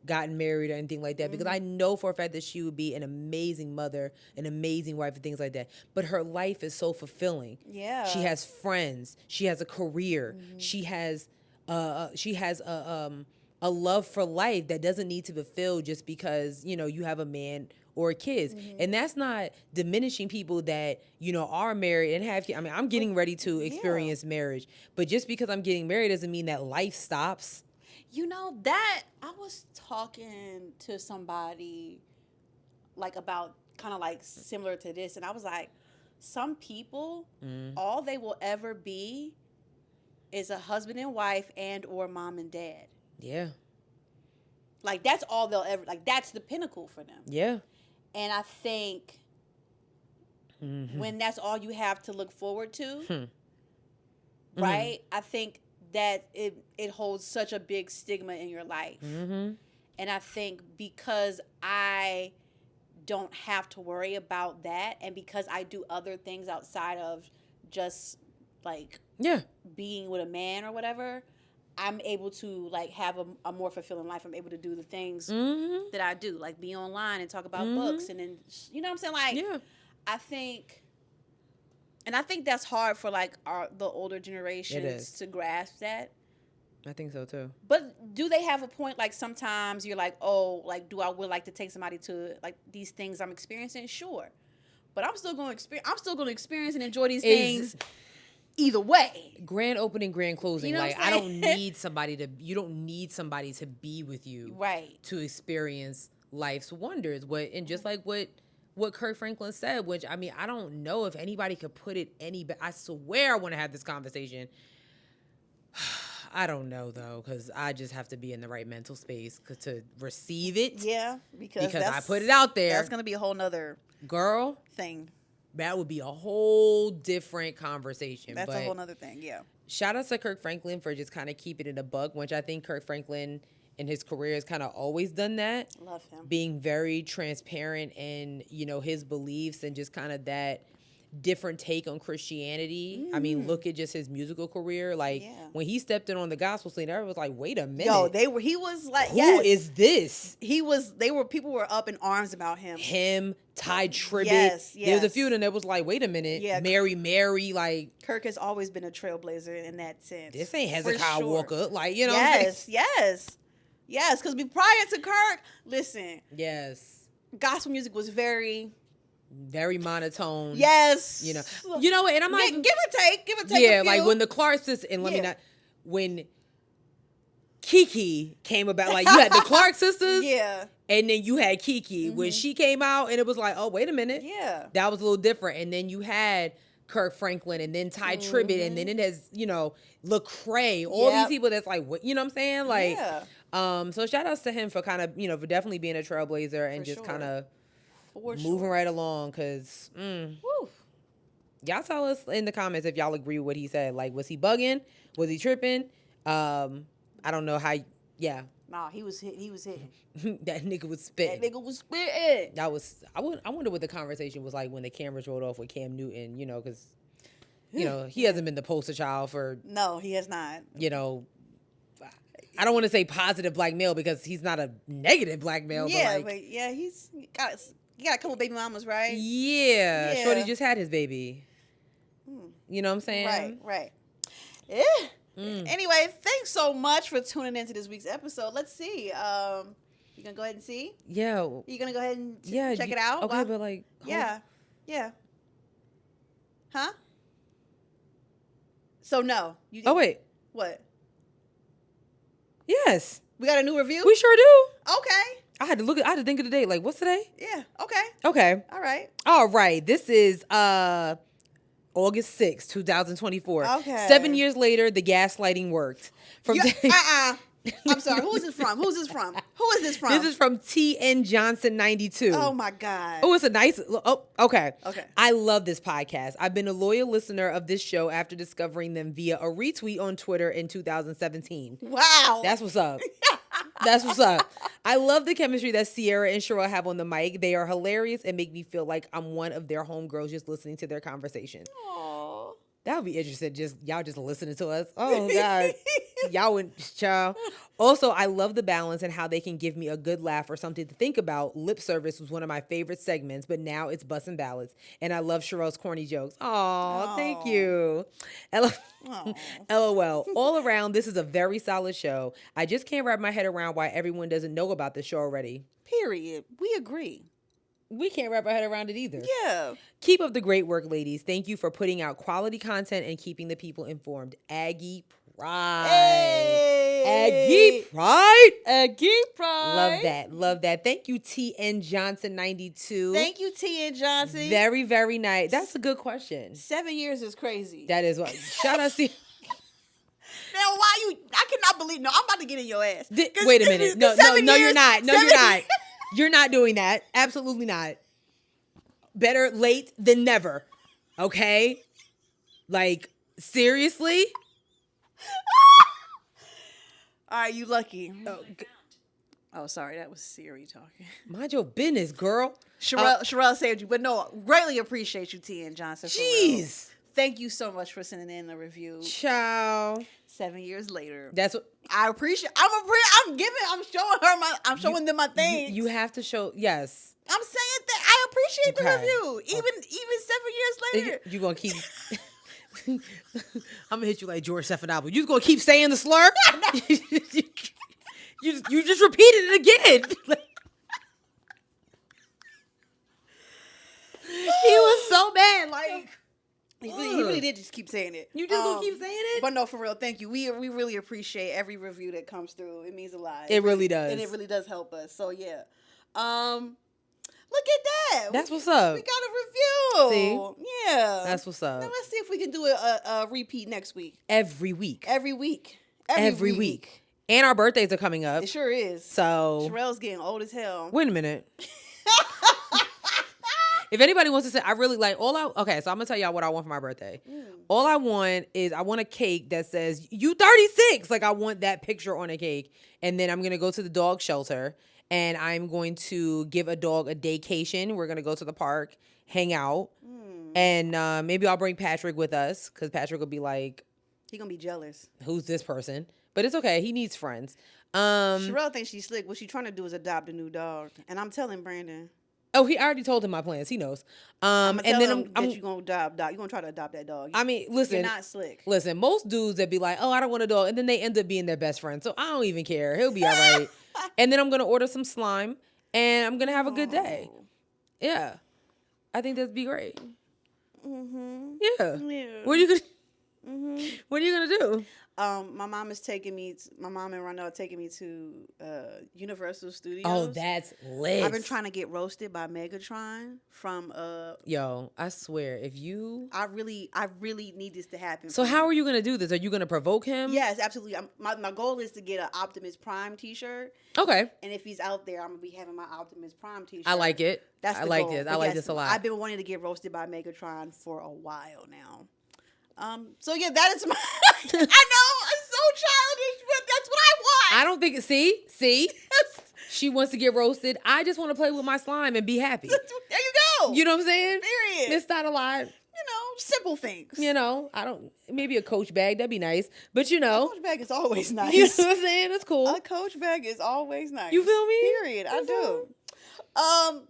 gotten married or anything like that. Because I know for a fact that she would be an amazing mother, an amazing wife, and things like that. But her life is so fulfilling. Yeah. She has friends. She has a career. She has a love for life that doesn't need to be fulfilled just because, you have a man or kids. And that's not diminishing people that, are married and have kids. I mean, I'm getting ready to experience marriage, but just because I'm getting married doesn't mean that life stops. That I was talking to somebody like about kind of like similar to this, and I was like, some people, all they will ever be is a husband and wife and or mom and dad. Yeah. Like, that's all they'll ever, like, that's the pinnacle for them. Yeah. And I think when that's all you have to look forward to, right, I think that it holds such a big stigma in your life. And I think because I don't have to worry about that, and because I do other things outside of just, like, being with a man or whatever, I'm able to, like, have a more fulfilling life. I'm able to do the things that I do, like be online and talk about books, and then, you know what I'm saying? Like, I think that's hard for, like, the older generations to grasp that. I think so too. But do they have a point? Like, sometimes you're like, oh, like, would like to take somebody to, like, these things I'm experiencing? Sure. But I'm still going to experience and enjoy these things either way. Grand opening, grand closing. You know like, I don't need somebody to, you don't need somebody to be with you. Right. To experience life's wonders. And just like what Kirk Franklin said, which, I mean, I don't know if anybody could put it any better. I swear I want to have this conversation. I don't know, though, because I just have to be in the right mental space to receive it. Yeah, because I put it out there. That's going to be a whole nother thing. That would be a whole different conversation. That's a whole nother thing, yeah. Shout out to Kirk Franklin for just kind of keeping it a buck, which I think Kirk Franklin in his career has kind of always done that. Love him. Being very transparent in, his beliefs and just kind of that different take on Christianity. I mean, look at just his musical career. Like, when he stepped in on the gospel scene, everyone was like, wait a minute. Yo, he was like, who is this? People were up in arms about him. Ty Tribbett. Yes. There was a few of them that was like, wait a minute. Yeah. Mary, like. Kirk has always been a trailblazer in that sense. This ain't Hezekiah Walker. Like, you know what I'm saying? Yes, because prior to Kirk, listen. Yes. Gospel music was very monotone. Yes. You know what? And I'm like, give or take. Yeah, like when the Clark sisters, and when Kiki came about, like, you had the Clark sisters. Yeah. And then you had Kiki when she came out, and it was like, oh, wait a minute. Yeah. That was a little different. And then you had Kirk Franklin, and then Ty Tribbett, and then it has, Lecrae, all these people that's like, what, you know what I'm saying? Like, so shout outs to him for kind of, for definitely being a trailblazer and just kind of moving right along, because y'all tell us in the comments if y'all agree with what he said. Like, was he bugging? Was he tripping? I don't know how. Yeah. Nah, he was hitting. That nigga was spitting. That was. I wonder what the conversation was like when the cameras rolled off with Cam Newton. Because he hasn't been the poster child for. No, he has not. I don't want to say positive black male because he's not a negative black male. Yeah, but he's got a couple baby mamas, right? Yeah. Shorty just had his baby. You know what I'm saying? Right. Yeah. Anyway, thanks so much for tuning into this week's episode. Let's see. You gonna go ahead and see? Yeah. You gonna go ahead and check it out? Okay, but like. Yeah. Huh? So no. Wait. What? Yes. We got a new review? We sure do. Okay. I had to think of the date. Like, what's today? Yeah. Okay. Okay. All right. This is August 6th, 2024. Okay. 7 years later, the gaslighting worked. I'm sorry. Who is this from? Who is this from? This is from TN Johnson 92. Oh my God. Oh, it's a nice. Oh, okay. Okay. I love this podcast. I've been a loyal listener of this show after discovering them via a retweet on Twitter in 2017. Wow. That's what's up. That's what's up. I love the chemistry that Sierra and Cheryl have on the mic. They are hilarious and make me feel like I'm one of their homegirls just listening to their conversation. Aww. That would be interesting. Y'all just listening to us. Oh God. Y'all went, child. Also, I love the balance and how they can give me a good laugh or something to think about. Lip service was one of my favorite segments, but now it's bussin' ballads. And I love Cheryl's corny jokes. Aw, thank you. LOL. All around, this is a very solid show. I just can't wrap my head around why everyone doesn't know about this show already. Period. We agree. we can't wrap our head around it either. Yeah. Keep up the great work, ladies. Thank you for putting out quality content and keeping the people informed. Aggie Pride. Hey. Aggie Pride. Aggie Pride. Love that. Thank you, TN Johnson 92. Thank you, T.N. Johnson. Very, very nice. That's a good question. 7 years is crazy. That is what. Shout out to. Now, why you? I cannot believe. No, I'm about to get in your ass. Wait a minute. No, you're not. No, you're not. You're not doing that. Absolutely not. Better late than never. Okay? Like, seriously? All right, you lucky. Oh, sorry, that was Siri talking. Mind your business, girl. Sherelle saved you, but no, greatly appreciate you, T.N. Johnson. Jeez. Thank you so much for sending in a review. Ciao. 7 years later. That's what I appreciate. I'm showing them my things. you have to show. Yes. I'm saying that I appreciate the review. Even 7 years later. You gonna keep. I'm gonna hit you like George Stephanopoulos. You just gonna keep saying the slur? you just repeated it again. He was so mad. Like he really did just keep saying it. You just gonna keep saying it? But no, for real, thank you. We really appreciate every review that comes through. It means a lot. It really does. And it really does help us. So yeah. Look at that. That's what's up. We got a review. See? Yeah. That's what's up. Now let's see if we can do a repeat next week. Every week. Every week. And our birthdays are coming up. It sure is. So Sherelle's getting old as hell. wait a minute. If anybody wants to say, I really like okay, so I'm gonna tell y'all what I want for my birthday. All I want is I want a cake that says you 36. Like I want that picture on a cake. And then I'm gonna go to the dog shelter and I'm going to give a dog a daycation. We're gonna go to the park, hang out, and maybe I'll bring Patrick with us because Patrick will be like, he gonna be jealous. Who's this person? But it's okay. He needs friends. Sherelle thinks she's slick. What she's trying to do is adopt a new dog, and I'm telling Brandon. Oh, I already told him my plans. He knows. I'm you gonna adopt dog. You gonna try to adopt that dog. I mean, listen. You're not slick. Listen, most dudes that be like, oh, I don't want a dog, and then they end up being their best friend. So I don't even care. He'll be all right. And then I'm gonna order some slime, and I'm gonna have a good day. Yeah, I think that'd be great. Mm-hmm. Yeah. Yeah. What are you gonna? What are you gonna do? My mom and Ronell are taking me to Universal Studios. Oh, that's lit. I've been trying to get roasted by Megatron from Yo, I swear, if you I really need this to happen. So how are you gonna do this? Are you gonna provoke him? Yes, absolutely. My goal is to get an Optimus Prime t-shirt. Okay. And if he's out there, I'm gonna be having my Optimus Prime t-shirt. I like it. That's the I like goal. this. I like this a lot. I've been wanting to get roasted by Megatron for a while now. So yeah, that is my. I know it's so childish, but that's what I want. I don't think. See, she wants to get roasted. I just want to play with my slime and be happy. There you go. You know what I'm saying? Period. It's not a lot. You know, simple things. You know, I don't. Maybe a Coach bag. That'd be nice. But you know, a Coach bag is always nice. You know what I'm saying? It's cool. A Coach bag is always nice. You feel me? Period. I do.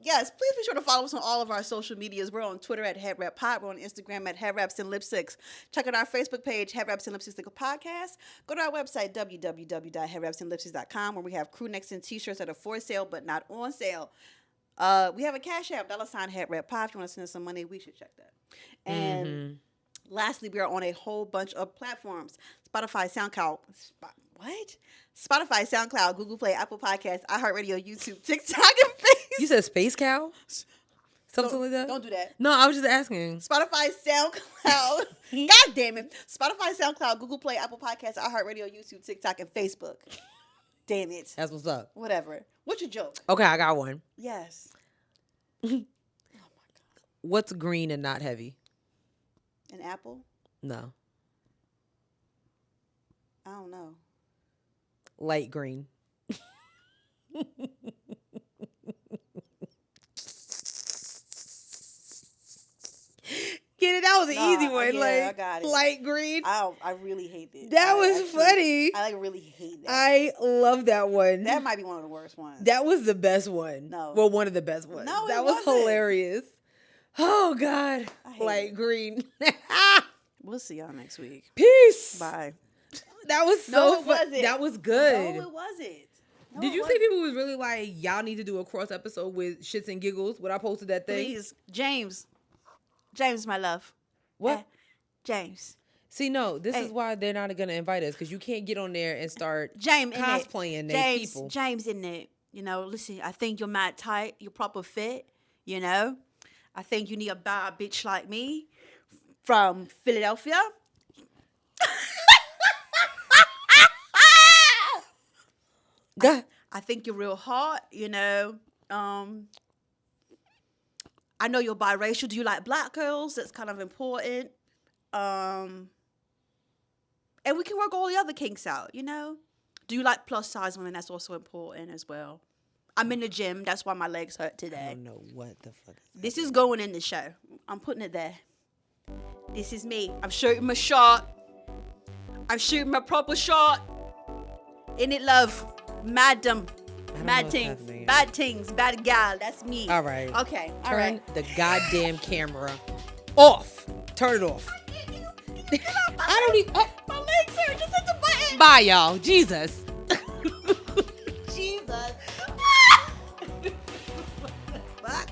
Yes, please be sure to follow us on all of our social medias. We're on Twitter at Headwrappod. We're on Instagram at Headwraps and Lipsticks. Check out our Facebook page, Headwraps and Lipsticks Podcast. Go to our website, www.headwrapsandlipsticks.com, where we have crew necks and t-shirts that are for sale but not on sale. We have a Cashapp, $Headwrappod. If you want to send us some money, we should check that. And lastly, we are on a whole bunch of platforms. Spotify, SoundCloud, Google Play, Apple Podcasts, iHeartRadio, YouTube, TikTok, and Facebook. You said Space Cow? Something like that? Don't do that. No, I was just asking. Spotify, SoundCloud. God damn it. Spotify, SoundCloud, Google Play, Apple Podcasts, iHeartRadio, YouTube, TikTok, and Facebook. Damn it. That's what's up. Whatever. What's your joke? Okay, I got one. Yes. Oh my God. What's green and not heavy? An apple? No. I don't know. Light green. Get it? That was an easy one. Yeah, like, I got it. Light green. I really hate this. That was funny. I really hate that. I love that one. That might be one of the worst ones. That was the best one. No. Well, one of the best ones. No, that it was wasn't. hilarious. Oh, God. Light it. green. We'll see y'all next week. Peace. Bye. That was so No, it fun. wasn't. That was good. No, it wasn't. Did you see people was really like, y'all need to do a cross episode with shits and giggles when I posted that thing? Please, James, my love. What? James. See, no, this is why they're not going to invite us, because you can't get on there and start James cosplaying their people. James, in it. You know, listen, I think you're mad tight. You're proper fit, you know. I think you need a bad bitch like me from Philadelphia. I think you're real hot, you know. I know you're biracial. Do you like black girls? That's kind of important. And we can work all the other kinks out, you know. Do you like plus size women? That's also important as well. I'm in the gym. That's why my legs hurt today. I don't know what the fuck. This is going in the show. I'm putting it there. This is me. I'm shooting my shot. I'm shooting my proper shot. In it, love. Madam. Mad things. Bad things. Bad gal. That's me. All right. Okay. All Turn right. the goddamn camera off. Turn it off. I don't even. My legs hurt. Just hit the button. Bye, y'all. Jesus. Jesus. Fuck.